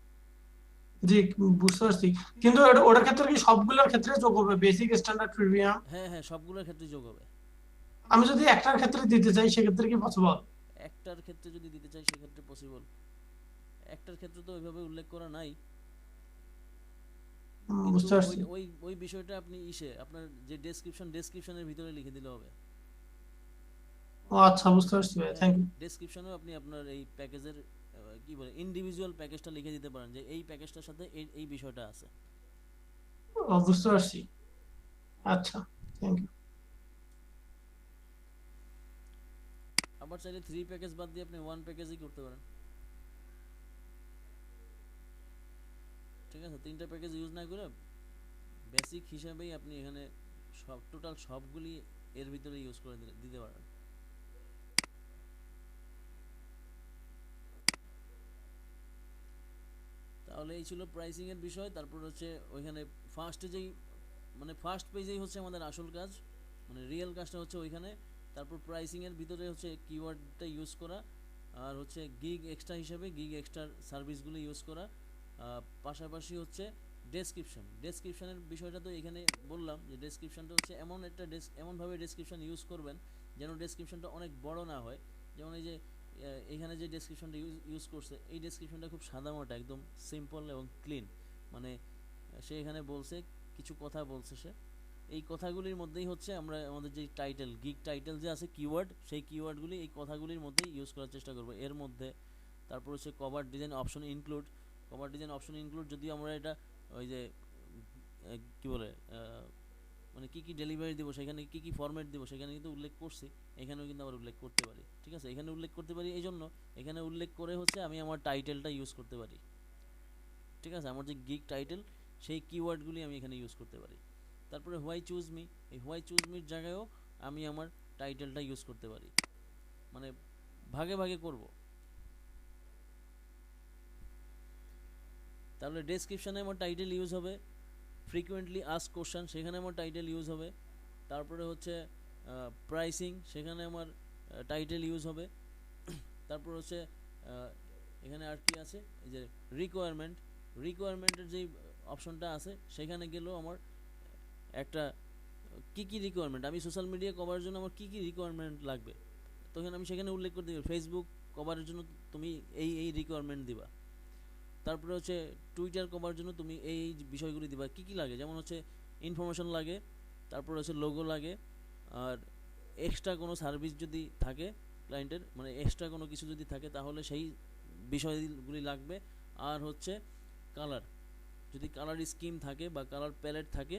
জি, বুঝতে পারছি। কিন্তু ওটার ক্ষেত্রে কি সবগুলোর ক্ষেত্রে যোগ হবে, বেসিক, স্ট্যান্ডার্ড, প্রিমিয়াম? হ্যাঁ সবগুলোর ক্ষেত্রে যোগ হবে। আমি যদি একটার ক্ষেত্রে দিতে চাই, সেক্ষেত্রে কি পসিবল? একটার ক্ষেত্রে যদি দিতে চাই সেক্ষেত্রে পসিবল, একটার ক্ষেত্রে তো ওইভাবে উল্লেখ করা নাই, বুঝতে পারছি। ওই বিষয়টা আপনি আপনার যে ডেসক্রিপশনের ভিতরে লিখে দিলে হবে। ও আচ্ছা, বুঝতে পারছি ভাই, থ্যাংক ইউ। ডেসক্রিপশনেও আপনি আপনার এই প্যাকেজের কি বলে ইন্ডিভিজুয়াল প্যাকেজটা লিখে দিতে পারেন, যে এই প্যাকেজটার সাথে এই বিষয়টা আছে। ও বুঝতে পারছি, আচ্ছা, থ্যাংক ইউ। আবার চাইলে 3 প্যাকেজ বাদ দিয়ে আপনি 1 প্যাকেজই করতে পারেন, ঠিক আছে। 3টা প্যাকেজ ইউজ না করে বেসিক হিসাবেই আপনি এখানে টোটাল সবগুলি এর ভিতরে ইউজ করে দিতে পারেন। তাহলে এই ছিল প্রাইসিং এর বিষয়। তারপর হচ্ছে ওইখানে ফার্স্ট পেজেই হচ্ছে আমাদের আসল কাজ, মানে রিয়েল কাজটা হচ্ছে ওইখানে। তারপর প্রাইসিং এর ভিতরে হচ্ছে কিওয়ার্ডটা ইউজ করা, আর হচ্ছে গিগ এক্সট্রা হিসেবে গিগ এক্সট্রার সার্ভিসগুলো ইউজ করা, পাশাপাশি হচ্ছে ডেসক্রিপশনের বিষয়টা তো এখানে বললাম, যে ডেসক্রিপশনটা হচ্ছে এমনভাবে ডেসক্রিপশন ইউজ করবেন যেন ডেসক্রিপশনটা অনেক বড় না হয়। যেমন এই যে এখানে যে ডেসক্রিপশনটা ইউজ করছে, এই ডেসক্রিপশনটা খুব সাদামাটা, একদম সিম্পল এবং ক্লিন। মানে সে এখানে বলছে, কিছু কথা বলছে সে, এই কথাগুলির মধ্যেই হচ্ছে আমরা আমাদের যে গিগ টাইটেল যে আছে কিওয়ার্ড, সেই কিওয়ার্ডগুলি এই কথাগুলির মধ্যেই ইউজ করার চেষ্টা করব এর মধ্যে। তারপর হচ্ছে কভার ডিজাইন অপশন ইনক্লুড যদি আমরা এটা ওই যে কি বলে মানে কি ডেলিভারি দেবো, সেখানে কি ফরম্যাট দেবো, সেখানে কিন্তু উল্লেখ করছি, এখানেও কিন্তু আবার উল্লেখ করতে পারি, ঠিক আছে। এখানে উল্লেখ করতে পারি এই জন্য, এখানে উল্লেখ করে হচ্ছে আমি আমার টাইটেলটা ইউজ করতে পারি, ঠিক আছে। আমার যে গিগ টাইটেল, সেই কিওয়ার্ডগুলি আমি এখানে ইউজ করতে পারি। তারপরে হোয়াই চুজ মি, এই হোয়াই চুজ মির জায়গায়ও আমি আমার টাইটেলটা ইউজ করতে পারি, মানে ভাগে ভাগে করব। তাহলে ডেসক্রিপশনে আমার টাইটেল ইউজ হবে, ফ্রিকুয়েন্টলি আস্ক কোশ্চেন, সেখানে আমার টাইটেল ইউজ হবে। তারপরে হচ্ছে প্রাইসিং, সেখানে আমার টাইটেল ইউজ হবে। তারপর হচ্ছে এখানে আর কি আছে, এই যে রিকোয়ারমেন্টের যেই অপশনটা আছে, সেখানে গেলেও আমার একটা কী কী রিকোয়ারমেন্ট, আমি সোশ্যাল মিডিয়া কভারের জন্য আমার কী কী রিকোয়ারমেন্ট লাগবে, তখন আমি সেখানে উল্লেখ করে দিব ফেসবুক কভারের জন্য তুমি এই এই রিকোয়ারমেন্ট দিবা। তারপরে হচ্ছে টুইটার কভারের জন্য তুমি এই এই বিষয়গুলি দিবা, কী কী লাগে, যেমন হচ্ছে ইনফরমেশন লাগে, তারপরে হচ্ছে লোগো লাগে, আর এক্সট্রা কোনো সার্ভিস যদি থাকে ক্লায়েন্টের, মানে এক্সট্রা কোনো কিছু যদি থাকে তাহলে সেই বিষয়গুলি লাগবে। আর হচ্ছে কালার, যদি কালার স্কিম থাকে বা কালার প্যালেট থাকে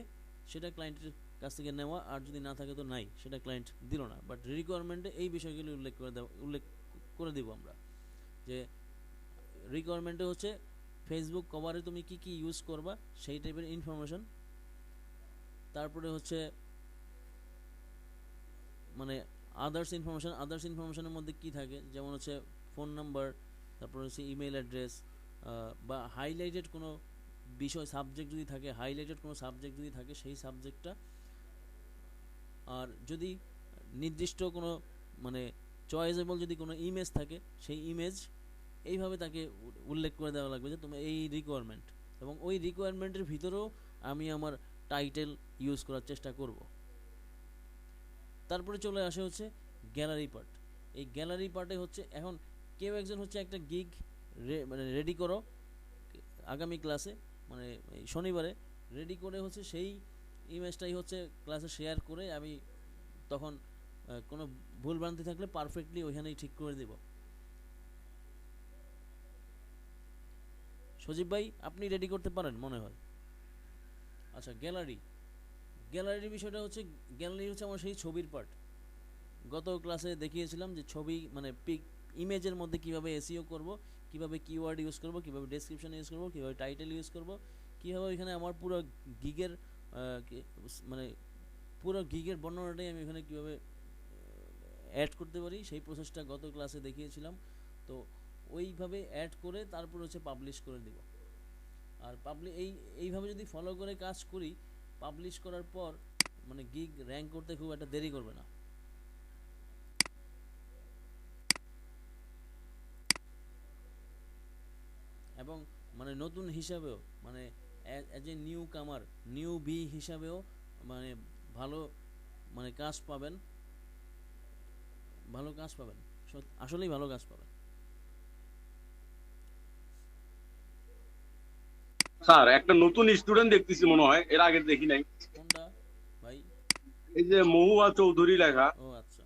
সেটা ক্লায়েন্টের কাছ থেকে নেওয়া, আর যদি না থাকে তো নাই, সেটা ক্লায়েন্ট দিল না। বাট রিকোয়ারমেন্টে এই বিষয়গুলি উল্লেখ করে দেবো আমরা, যে রিকোয়ারমেন্টে হচ্ছে ফেসবুক কভারে তুমি কি কি ইউজ করবা সেই টাইপের ইনফরমেশন। তারপরে হচ্ছে মানে আদার্স ইনফরমেশনের মধ্যে কি থাকে, যেমন হচ্ছে ফোন নাম্বার, তারপর হচ্ছে ইমেল অ্যাড্রেস, বা হাইলাইটেড কোনো বিষয় সাবজেক্ট যদি থাকে, সেই সাবজেক্টটা। আর যদি নির্দিষ্ট কোনো মানে চয়েসেবল যদি কোনো ইমেজ থাকে সেই ইমেজ, এইভাবে তাকে উল্লেখ করে দেওয়া লাগবে যে তোমার এই রিকোয়ারমেন্ট, এবং ওই রিকোয়ারমেন্টের ভিতরেও আমি আমার টাইটেল ইউজ করার চেষ্টা করব। তারপরে চলে আসে হচ্ছে গ্যালারি পার্ট। এই গ্যালারি পার্টে হচ্ছে এখন কেউ একজন হচ্ছে একটা গিগ মানে রেডি করো আগামী ক্লাসে, মানে এই শনিবারে রেডি করে হচ্ছে সেই ইমেজটাই হচ্ছে ক্লাসে শেয়ার করে আমি তখন কোনো ভুলভ্রান্তি থাকলে পারফেক্টলি ওইখানেই ঠিক করে দেব। সজীব ভাই আপনি রেডি করতে পারেন মনে হয়। আচ্ছা, গ্যালারির বিষয়টা হচ্ছে, গ্যালারি হচ্ছে আমার সেই ছবির পার্ট। গত ক্লাসে দেখিয়েছিলাম যে ছবি মানে পিক ইমেজের মধ্যে কিভাবে এসইও করব, কিভাবে কিওয়ার্ড ইউজ করব, কিভাবে ডেসক্রিপশন ইউজ করব, কিভাবে টাইটেল ইউজ করব, কিভাবে এখানে আমার পুরো গিগের মানে পুরো গিগের বর্ণনাটাই আমি এখানে কিভাবে অ্যাড করতে পারি সেই প্রসেসটা গত ক্লাসে দেখিয়েছিলাম। তো ওইভাবে অ্যাড করে তারপর হচ্ছে পাবলিশ করে দিব। আর এইভাবে যদি ফলো করে কাজ করি, পাবলিশ করার পর মানে গিগ র্যাঙ্ক করতে খুব একটা দেরি করবে না। এবং মানে নতুন হিসাবেও, মানে অ্যাজ এ নিউ কামার, নিউ বি হিসাবেও মানে ভালো মানে কাজ পাবেন, আসলেই ভালো কাজ পাবেন। স্যার একটা নতুন স্টুডেন্ট দেখতেছি মনে হয়, এর আগে দেখি নাই। কোনটা ভাই? এই যে মহুয়া চৌধুরী লেখা। ও আচ্ছা,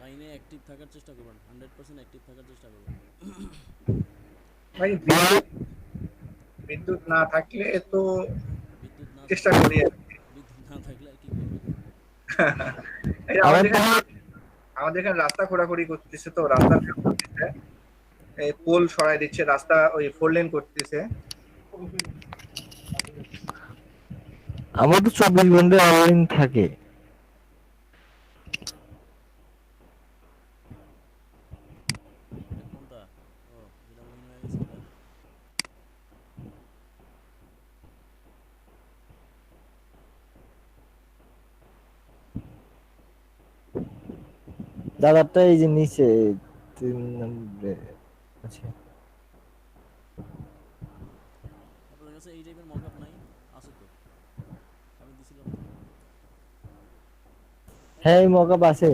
লাইনে অ্যাক্টিভ থাকার চেষ্টা করবেন, 100% অ্যাক্টিভ থাকার চেষ্টা করবেন। ভাই বিদ্যুৎ বিদ্যুৎ না থাকলে তো বিদ্যুৎ না চেষ্টা থাকলে করি আর কি। বিদ্যুৎ না থাকলে আর কি করবেন? এই আমাদের এখানে রাস্তা খোঁড়াখুড়ি করতেছে, তো রাস্তার কাজ করতেছে, এই পোল সরাই দিচ্ছে, রাস্তা ওই 4 লেন করতেছে। আমার তো 24 ঘন্টা অনলাইন থাকে। এটা কোনটা? ও, যেটা উইন হয়ে গেছে এটা। দাদারটা এই যে নিচে 3 নম্বরে আছে। আপনাদের কাছে এই টাইপের মকআপ নাই? আছে তো, আমি দিছিলাম তো। হ্যাঁ এই মকআপ আছে।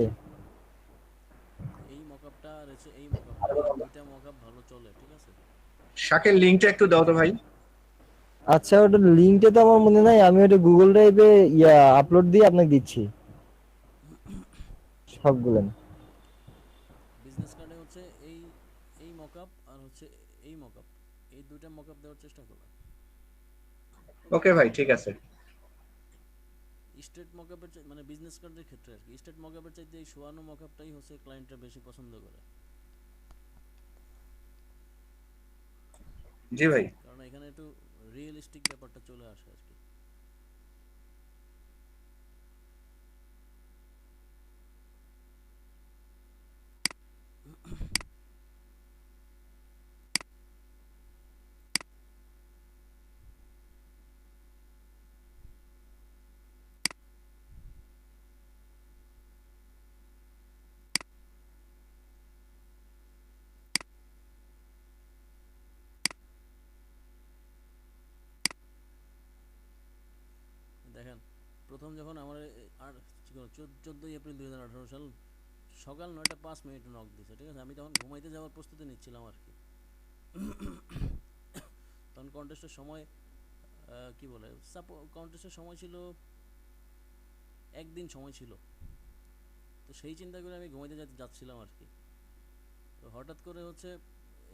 এই মকআপটা আর হচ্ছে এই মকআপটা, এই দুইটা মকআপ ভালো চলে, ঠিক আছে? শাকের লিঙ্কটা একটু দাও তো ভাই। আচ্ছা ওটা লিঙ্কটা তো আমার মনে নাই, আমি ওটা গুগল ড্রাইভে আপলোড দিয়ে আপনাকে দিচ্ছি সবগুলো। বিজনেস কার্ডে হচ্ছে এই এই মকআপ আর হচ্ছে এই মকআপ, এই দুইটা মকআপ দেওয়ার চেষ্টা করবেন। ওকে ভাই, ঠিক আছে। স্টেট মকআপের মানে বিজনেস কার্ডের ক্ষেত্রে আর কি, স্টেট মকআপের চাইতে এই শোয়ানো মকআপটাই হচ্ছে ক্লায়েন্টরা বেশি পছন্দ করে। জি ভাই। কারণ এখানে একটু রিয়েলিস্টিক ব্যাপারটা চলে আসে আর কি। প্রথম যখন আমার আর 14ই এপ্রিল 2018 সাল সকাল 9টা 5 মিনিট নক দিছে, ঠিক আছে? আমি তখন ঘুমাইতে যাওয়ার প্রস্তুতি নিচ্ছিলাম আর কি। তখন কন্টেস্টের সময় কি বলে, কন্টেস্টের সময় ছিল একদিন সময় ছিল, তো সেই চিন্তা করে আমি ঘুমাইতে যাচ্ছিলাম আর কি। তো হঠাৎ করে হচ্ছে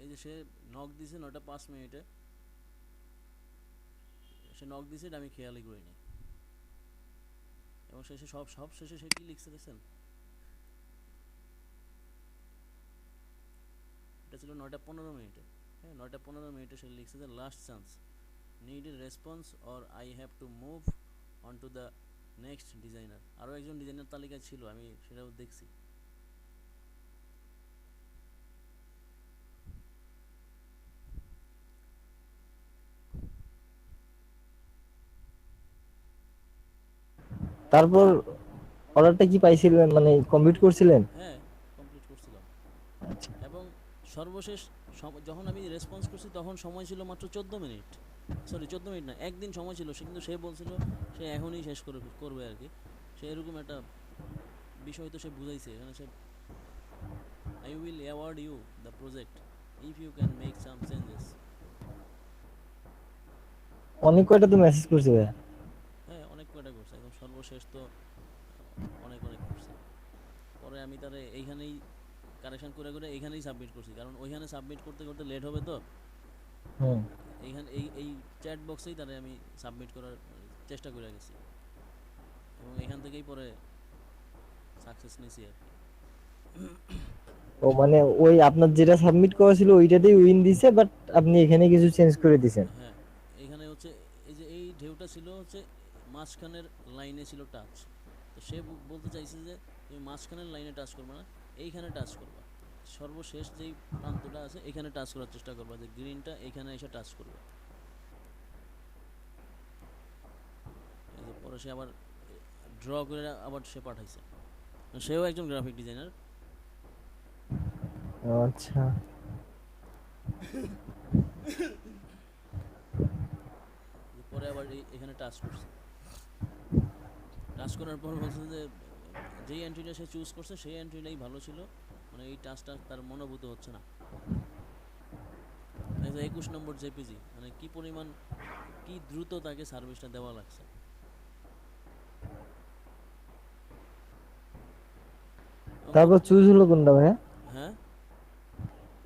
এই যে সে নক দিছে 9টা 5 মিনিটে, সে নক দিছে এটা আমি খেয়ালই করিনি। এবং শেষে সব শেষে সে কি লিখছে দেখছেন? এটা ছিল 9টা 15 মিনিটে। হ্যাঁ, 9টা 15 মিনিটে সে লিখছে যে last chance, need a response or I have to move on to the next designer. আরও একজন ডিজাইনার তালিকায় ছিল, আমি সেটাও দেখছি। তারপর অর্ডারটা কি পাইছিলেন, মানে কমপ্লিট করছিলেন? হ্যাঁ, কমপ্লিট করছিলাম। আচ্ছা। এবং সর্বশেষ যখন আমি রেসপন্স করছি তখন সময় ছিল মাত্র 14 মিনিট, সরি 14 মিনিট না, একদিন সময় ছিল। সে কিন্তু সে বলছিল সে এখনই শেষ করবে আর কি। সে এরকম একটা বিষয় তো সে বুঝাইছে এখানে। সে I will award you the project if you can make some changes. অনেক কয়টা তো মেসেজ করছে ভাই। হ্যাঁ, অনেক কয়টা করছে, একদম সর্বশেষ তো অনেক অনেক করছে। পরে আমি তারে এইখানেই কারেকশন করে করে এইখানেই সাবমিট করছি, কারণ ওইখানে সাবমিট করতে করতে লেট হবে তো। হুম। এইখানে এই চ্যাট বক্সেই তারে আমি সাবমিট করার চেষ্টা করে গেছি, এবং এখান থেকেই পরে সাকসেস নিয়েছি আর কি। ও মানে ওই আপনার যেটা সাবমিট করা ছিল ওইটাতেই উইন দিছে, বাট আপনি এখানে কিছু চেঞ্জ করে দিছেন। হ্যাঁ, এইখানে হচ্ছে এই যে এই ঢেউটা ছিল হচ্ছে মাঝখানের লাইনে ছিল টাচ। তো সে বলতে চাইছে যে তুমি মাঝখানের লাইনে টাচ করবে না, এইখানে টাচ করবা, সর্বশেষ যেই প্রান্তটা আছে এখানে টাচ করার চেষ্টা করবা, যে গ্রিনটা এখানে এসে টাচ করবে। এই যে পরে সে আবার ড্র করে আবার সে পাঠাইছে। সেও একজন গ্রাফিক ডিজাইনার। আচ্ছা। পরে আবার এখানে টাচ করছে, টাচ করার পর বলছে যে যেই এন্ট্রিটা সে চুজ করছে সেই এন্ট্রিটাই ভালো ছিল, মানে এই টাচটা তার মনোভূত হচ্ছে না। 21 নম্বর জেপিজি, মানে কি পরিমাণ কি দ্রুত তাকে সার্ভিসটা দেওয়া লাগছে। তারপর চুজ হলো কোনটা ভাই? হ্যাঁ,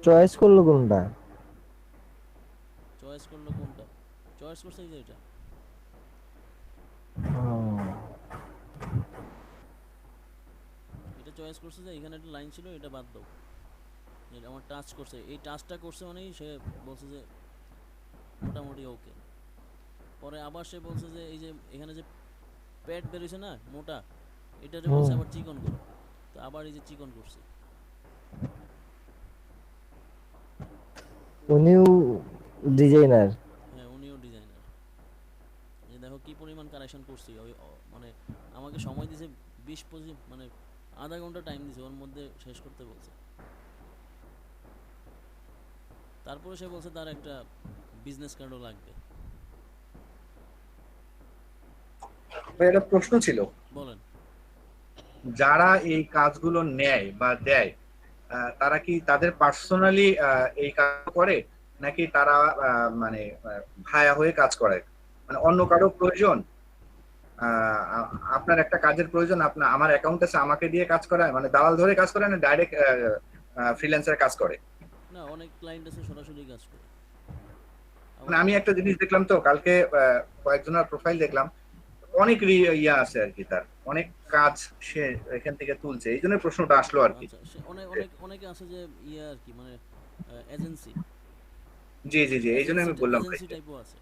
চয়েস করলো কোনটা? চয়েস করলো কোনটা? চয়েস করছে এই যে এটা। এটা চয়েস করছে যে এখানে একটা লাইন ছিল, এটা বাদ দাও। এটা আমার টাচ করছে, এই টাচটা করছে মানেই সে বলছে যে মোটামুটি ওকে। পরে আবার সে বলছে যে এই যে এখানে যে প্যাড বেরোছে না মোটা, এটারে বলছে আবার চিকন করো। তো আবার এই যে চিকন করছে। উনিও ডিজাইনার। হ্যাঁ, উনিও ডিজাইনার। যে দেখো কি পরিমাণ কারেকশন করছি। ওই মানে আমাকে সময় দিয়েছে 20-25, মানে আধা ঘন্টা টাইম দিয়েছে, ওর মধ্যে শেষ করতে বলছে। তারপরে সে বলছে তার একটা বিজনেস কার্ডও লাগবে। ভাই, একটা প্রশ্ন ছিল। বলেন। যারা এই কাজগুলো নেয় বা দেয়, তারা কি তাদের পার্সোনালি এই কাজ করে, নাকি তারা মানে ভায়া হয়ে কাজ করে? মানে অন্য কারো প্রয়োজন, আপনার একটা কাজের প্রয়োজন, আপনার আমার অ্যাকাউন্ট আছে, আমাকে দিয়ে কাজ করায়, মানে দালাল ধরে কাজ করে, না ডাইরেক্ট ফ্রিল্যান্সার কাজ করে? না, অনেক ক্লায়েন্ট আছে সরাসরি কাজ করে। মানে আমি একটা জিনিস দেখলাম তো কালকে, কয়েকজনের প্রোফাইল দেখলাম, অনেক ইয়া আছে আর কি, তার অনেক কাজ সে এখান থেকে তুলছে, এই জন্য প্রশ্নটা আসলো আর কি। আচ্ছা, সে অনেক অনেক অনেকে আছে যে ইয়ে আর কি, মানে এজেন্সি জি জি জি, এই জন্য আমি বললাম ভাই। এজেন্সি টাইপও আছে।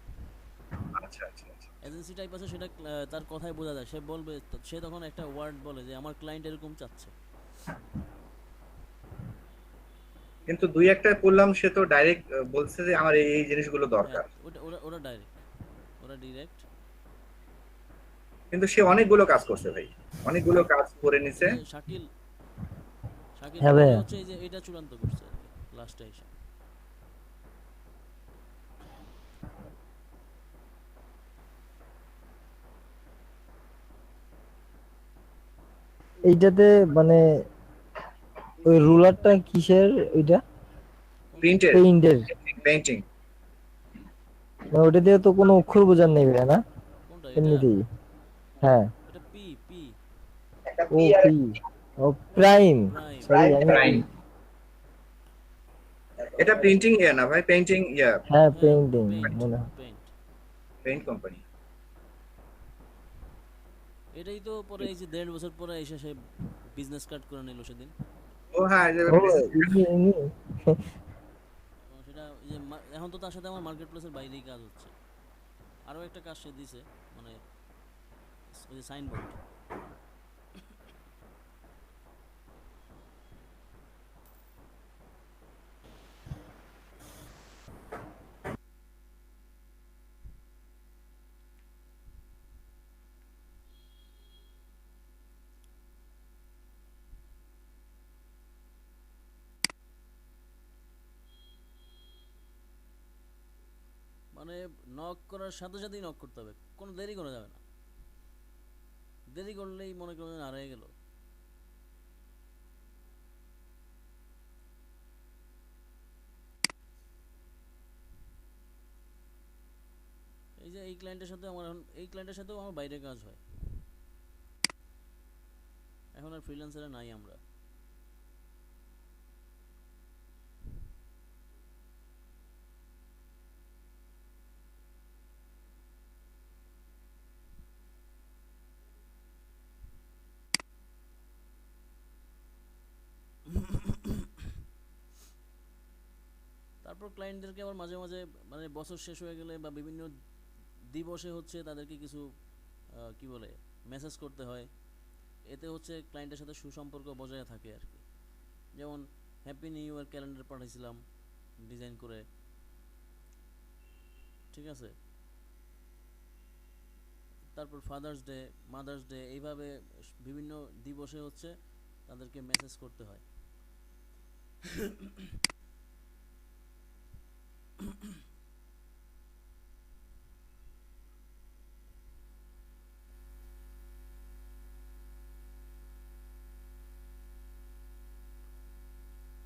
আচ্ছা আচ্ছা আচ্ছা। এজেন্সি টাইপ আছে, সেটা তার কথায় বোঝা যায়। সে বলবে, সে তখন একটা ওয়ার্ড বলে যে আমার ক্লায়েন্ট এরকম চাচ্ছে। কিন্তু দুই একটা পড়লাম, সে তো ডাইরেক্ট বলছে যে আমার এই এই জিনিসগুলো হ্যাঁ, দরকার। ওটা ওরা ওরা ডাইরেক্ট, ওরা ডিরেক্ট। কিন্তু সে অনেকগুলো কাজ করছে ভাই, অনেকগুলো কাজ করে নিছে। এই যে শাকিল, শাকিল হ্যাঁ পরে ভাইয়া। হচ্ছে এই যে এটা চূড়ান্ত করছে আর কি লাস্টে এসে। এইটাতে মানে ওই রুলারটা কিসের ওইটা? প্রিন্টের পেইন্টের? পেইন্টিং। মানে ওইটা দিয়ে তো কোনো অক্ষর বোঝার নেই ভাই, না? কোনটা এটা? এমনিতেই। হ্যাঁ। এটা পি পি ও পি। ও প্রাইম। প্রাইম। সরি আমি প্রাইম। এটা প্রিন্টিং ইয়া না ভাই, পেইন্টিং ইয়া, হ্যাঁ হ্যাঁ পেইন্টিং পেইন্ট মনে হয়। পেইন্ট। Paint company. এটাই তো পরে এই যে 1.5 বছর পরে এসে সে বিজনেস কার্ড করে নিল সেদিন। ও হ্যাঁ, এই যে ও ইনি ইনি এবং সেটা এই যে এখন তো তার সাথে আমার মার্কেট প্লেসের বাইরেই কাজ হচ্ছে। আরও একটা কাজ সে দিছে, মানে ওই যে সাইনবোর্ড। মানে নক করার সাথে সাথেই নক করতে হবে, কোনো দেরি করা যাবে না। দেরি করলেই মনে করেন হারিয়ে গেল। এই যে এই ক্লায়েন্টের সাথে আমার এখন, এই ক্লায়েন্টের সাথেও আমার বাইরে কাজ হয়, এখন আর ফ্রিল্যান্সারে নাই আমরা। তারপর ক্লায়েন্টদেরকে আবার মাঝে মাঝে মানে বছর শেষ হয়ে গেলে বা বিভিন্ন দিবসে হচ্ছে তাদেরকে কিছু কি বলে মেসেজ করতে হয়। এতে হচ্ছে ক্লায়েন্টের সাথে সুসম্পর্ক বজায় থাকে আর কি। যেমন হ্যাপি নিউ ইয়ার ক্যালেন্ডার পাঠাইছিলাম ডিজাইন করে, ঠিক আছে। তারপর ফাদার্স ডে, মাদার্স ডে, এইভাবে বিভিন্ন দিবসে হচ্ছে তাদেরকে মেসেজ করতে হয়।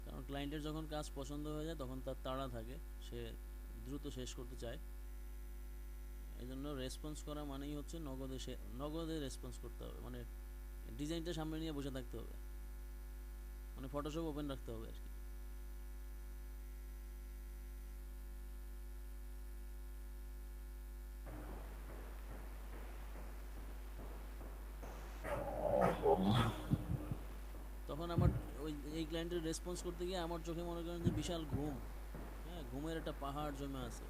কারণ ক্লায়েন্টের যখন কাজ পছন্দ হয়ে যায় তখন তার তাড়া থাকে, সে দ্রুত শেষ করতে চায়। এই জন্য রেসপন্স করা মানেই হচ্ছে নগদে রেসপন্স করতে হবে, মানে ডিজাইনটা সামনে নিয়ে বসে থাকতে হবে, মানে ফটোশপ ওপেন রাখতে হবে আর কি। তখন আমার ওই এই ক্লায়েন্টের রেসপন্স করতে গিয়ে আমার চোখে মনে করেন যে বিশাল ঘুম, হ্যাঁ ঘুমের একটা পাহাড় জমে আছে।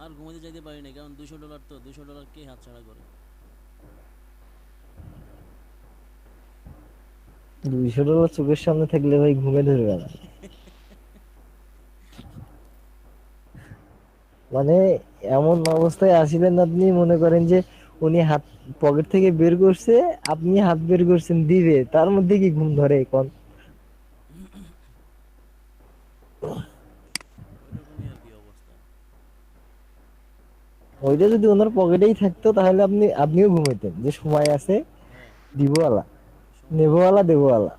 আর ঘুমাতে চাইতে পারি না, কারণ $200, তো $200 কে হাতছাড়া করে। $200 চোখের সামনে থাকলে ভাই ঘুমে ধরবে না। মানে এমন অবস্থায় আসিলেন আপনি, মনে করেন যে উনি হাত পকেট থেকে বের করছে, আপনি হাত বের করছেন দিবে, তার মধ্যে কি ঘুম ধরে কোন? ওইরকমই আর কি অবস্থা। ওইটা যদি ওনার পকেটেই থাকতো তাহলে আপনিও ঘুমাইতেন, যে সময় আছে, হ্যাঁ দিবওয়ালা, সময় আছে। নেবওয়ালা, দেবওয়ালা।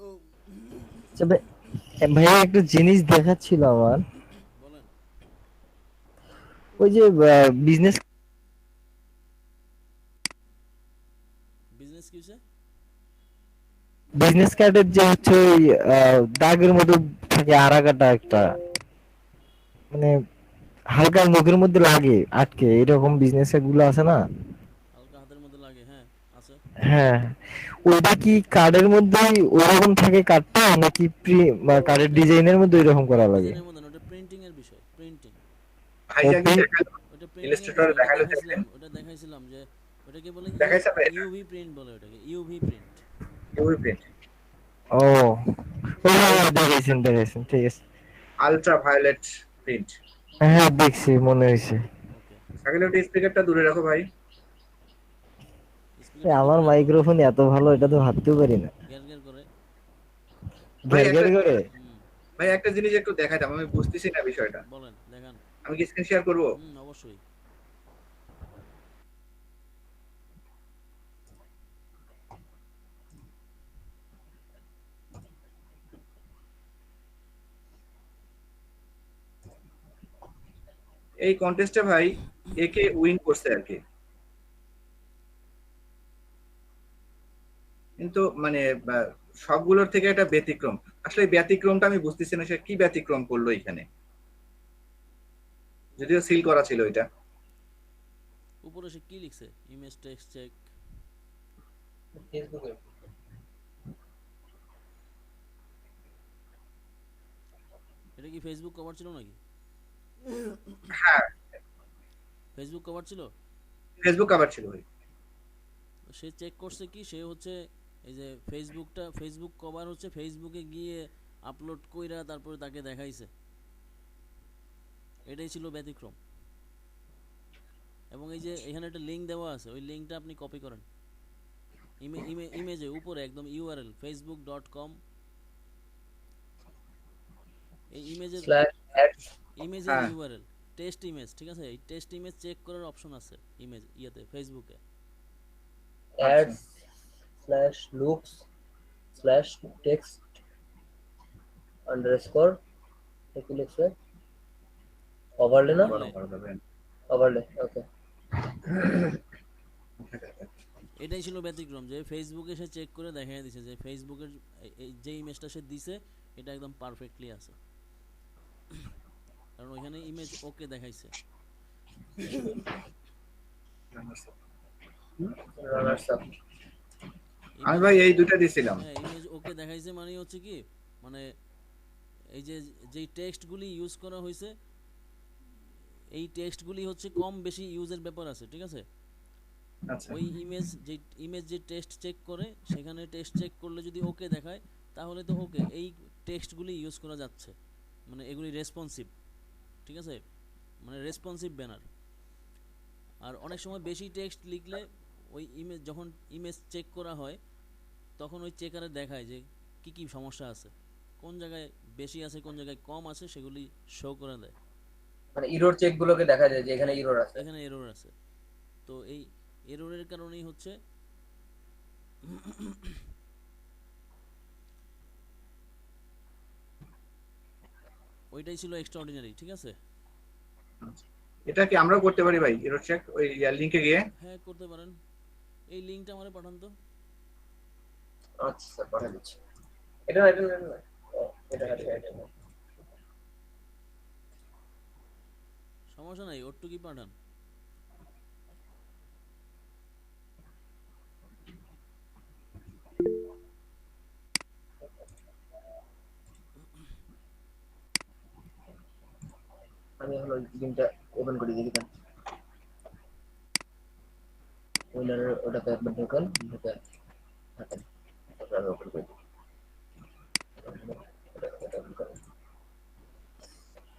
ও আচ্ছা ভাইয়া একটা জিনিস দেখাচ্ছিল আমার, বলেন। ওই যে বিজনেস বিজনেস কি হয়েছে? বিজনেস কার্ডের যে হচ্ছে ওই দাগের মতো থাকে আরাকাটা একটা, মানে হালকা মুখের মধ্যে লাগে আটকে, এরকম বিজনেস গুলো আছে না? হালকা হাতের মধ্যে লাগে, হ্যাঁ আছে। হ্যাঁ, ওইটা কি কার্ডের মধ্যেই ওরকম থাকে কার্ডটা, নাকি কার্ডের ডিজাইনের মধ্যে ওইরকম করা লাগে? ডিজাইনের মধ্যে না, ওটা প্রিন্টিং এর বিষয়, প্রিন্টিং। ভাইয়া কি দেখালো? ওটা প্রিন্টিং এর ইলাস্ট্রেটর বিষয়, ওটা দেখালো দেখতে? দেখাইছিলাম, ওটা দেখাইছিলাম যে ওটাকে বলে দেখাইছে ভাই? ইউভি প্রিন্ট বলে, ওটাকে ইউভি প্রিন্ট। ইউভি প্রিন্ট, ও ও হ্যাঁ, দেখাইছেন দেখাইছেন, ঠিক আছে। Ultraviolet print. হ্যাঁ দেখছি, মনে হয়েছে। ওকে। তাহলে ওটা স্পিকারটা দূরে রাখো ভাই। আমার মাইক্রোফোন এত ভালো, এটা তো ভাবতেও পারি না। গ্যার গ্যার করে। ভাই গ্যার একটা করে। হুম, ভাই একটা জিনিস একটু দেখাইতাম, আমি বুঝতেছি না বিষয়টা। বলেন, দেখান। আমি কি স্ক্রিন শেয়ার করবো? অবশ্যই। এই কন্টেস্টে ভাই একে উইন করছে আর কি, কিন্তু মানে সবগুলোর থেকে একটা ব্যতিক্রম। আসলে এই ব্যতিক্রমটা আমি বুঝতেছি না, সে কি ব্যতিক্রম করলো এখানে, যদিও সিল করা ছিল এটা। উপরে সে কি লিখছে? Image text check. ফেসবুকে এটা কি ফেসবুক কভার ছিল নাকি? হ্যাঁ, ফেসবুক কভার ছিল। ফেসবুক আবার ছিল ভাই। সে চেক করছে কি, সে হচ্ছে এই যে ফেসবুক কভার হচ্ছে ফেসবুকে গিয়ে আপলোড কইরা তারপরে তাকে দেখাইছে, এটাই ছিল ব্যতিক্রম। এবং এই যে এখানে একটা লিঙ্ক দেওয়া আছে, ওই লিঙ্কটা আপনি কপি করেন ইমেজে উপরে একদম ইউআরএল facebook.com, এই ইমেজের স্ল্যাশ অ্যাডস হ্যাঁ ইউআরএল টেস্ট ইমেজ, ঠিক আছে? এই টেস্ট ইমেজ চেক করার অপশন আছে ইমেজ ইয়েতে ফেসবুকে। Ads slash looks slash text underscore কি লিখছে? ওভারলে না? বলা করা যাবে না। ওভারলে, ওকে। এটাই ছিল ব্যতিক্রম, যে ফেসবুকে সে চেক করে দেখাই দিছে যে ফেসবুকের যে ইমেজটা সে দিছে এটা একদম পারফেক্টলি আছে, কারণ ওইখানে ইমেজ ওকে দেখাইছে। Runners up. আমি ভাই এই দুটা দিছিলাম। হ্যাঁ, ইমেজ ওকে দেখাইছে মানে হচ্ছে কি, মানে এই যে যেই টেক্সটগুলি ইউজ করা হয়েছে এই টেক্সটগুলি হচ্ছে কম বেশি ইউজের ব্যাপার আছে, ঠিক আছে? আচ্ছা ওই ইমেজ যে টেক্সট চেক করে, সেখানে টেক্সট চেক করলে যদি ওকে দেখায় তাহলে তো ওকে, এই টেক্সটগুলি ইউজ করা যাচ্ছে, মানে এগুলি রেসপন্সিভ, ঠিক আছে? মানে রেসপন্সিভ ব্যানার। আর অনেক সময় বেশি টেক্সট লিখলে ওই ইমেজ, যখন ইমেজ চেক করা হয় তখন ওই চেকারে দেখায় যে কি কি সমস্যা আছে, কোন জায়গায় বেশি আছে কোন জায়গায় কম আছে, সেগুলি শো করে দেয়। মানে ইরর চেক গুলোকে দেখা যায় যে এখানে ইরর আছে। এখানে এরর আছে, তো এই এররের কারণেই হচ্ছে ওইটাই ছিল এক্সট্রাঅর্ডিনারি, ঠিক আছে? এটা কি আমরাও করতে পারি ভাই এরর চেক ওই লিংকে গিয়ে? হ্যাঁ, করতে পারেন। এই লিঙ্কটা আমারে পাঠান তো। আচ্ছা স্যার, পাঠিয়ে দিচ্ছি। এটা না, এটা না, এটা না। ও, এটা না, এটা না। সমস্যা নাই, ওটুকি কি পাঠান। আমি হলো লিঙ্কটা ওপেন করে দেখি। উইনারের ওটাতে একবার ঢোকান, ঢুকে থাকেন, তারপর আমি ওপেন করে দিই।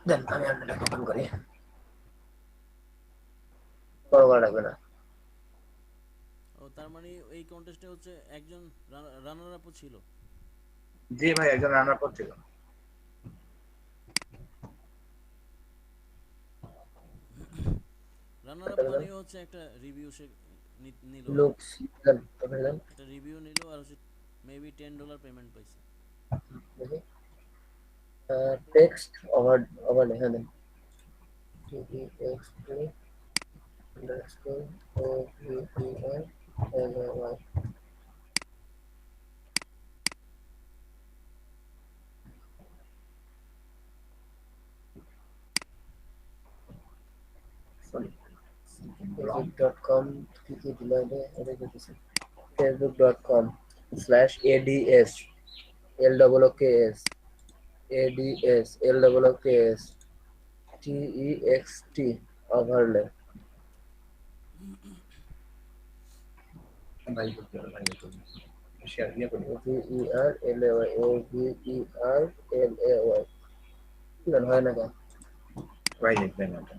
দেন আমি আপনাটা ওপেন করি, বড় করা লাগবে না। ও, তার মানে এই কন্টেস্টে হচ্ছে একজন রানার আপও ছিল। জি ভাই, একজন রান্নার পর ছিল। রানার আপ মানে হচ্ছে একটা রিভিউ সে নিল, লুকস দেন, ওপেন দেন একটা রিভিউ নিল আর হচ্ছে মেবি $10 পেমেন্ট পাইছে। দেখি। টেক্সট ওভার লেখা দেন, text underscore O V E R L A Y. facebook.com কি কি দিল এটা দেখতেছি। facebook.com/ads LOOKS ADS LOOKS TEXT overlay. ভাই করতে হবে, ভাই করতে শেয়ার দিয়ে করি। OVERLAY কি হয় না কেন? ভাই দেখবেন এটা।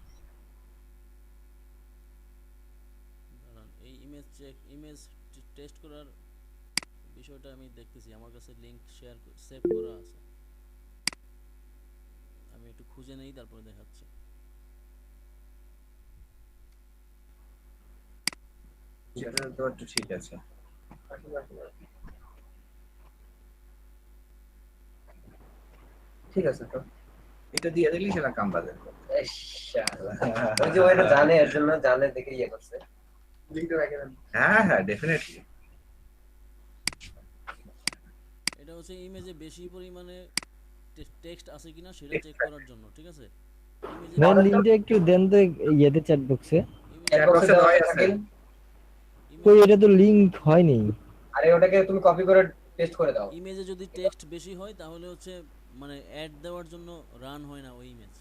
দাঁড়ান, এই ইমেজ চেক ইমেজ টেস্ট করার বিষয়টা আমি দেখতেছি, আমার কাছে লিংক সেভ করা আছে, আমি একটু খুঁজে নেই তারপরে দেখাচ্ছি। সেটা তো একটু ঠিক আছে। ঠিক আছে তো। এটা দিয়ে দিলি সেটা কাম বাজে। ইনশাআল্লাহ। ওই যে ওইটা জানে, এর জন্য জানে দেখে ইয়ে করছে। লিংকটা রাখে দেন। হ্যাঁ হ্যাঁ ডেফিনেটলি। এটা হচ্ছে ইমেজে বেশি পরিমাণে টেক্সট আছে কিনা সেটা চেক করার জন্য, ঠিক আছে? ইমেজে ভাই লিংকটা একটু দেন তো ইয়েতে চ্যাট বক্সে। চ্যাট বক্সে দেওয়া আছে নাকি? কই এটা তো লিংক হয়নি। আরে ওটাকে তুমি কপি করে পেস্ট করে দাও। ইমেজে যদি টেক্সট বেশি হয় তাহলে হচ্ছে মানে অ্যাড দেওয়ার জন্য রান হয় না ওই ইমেজ।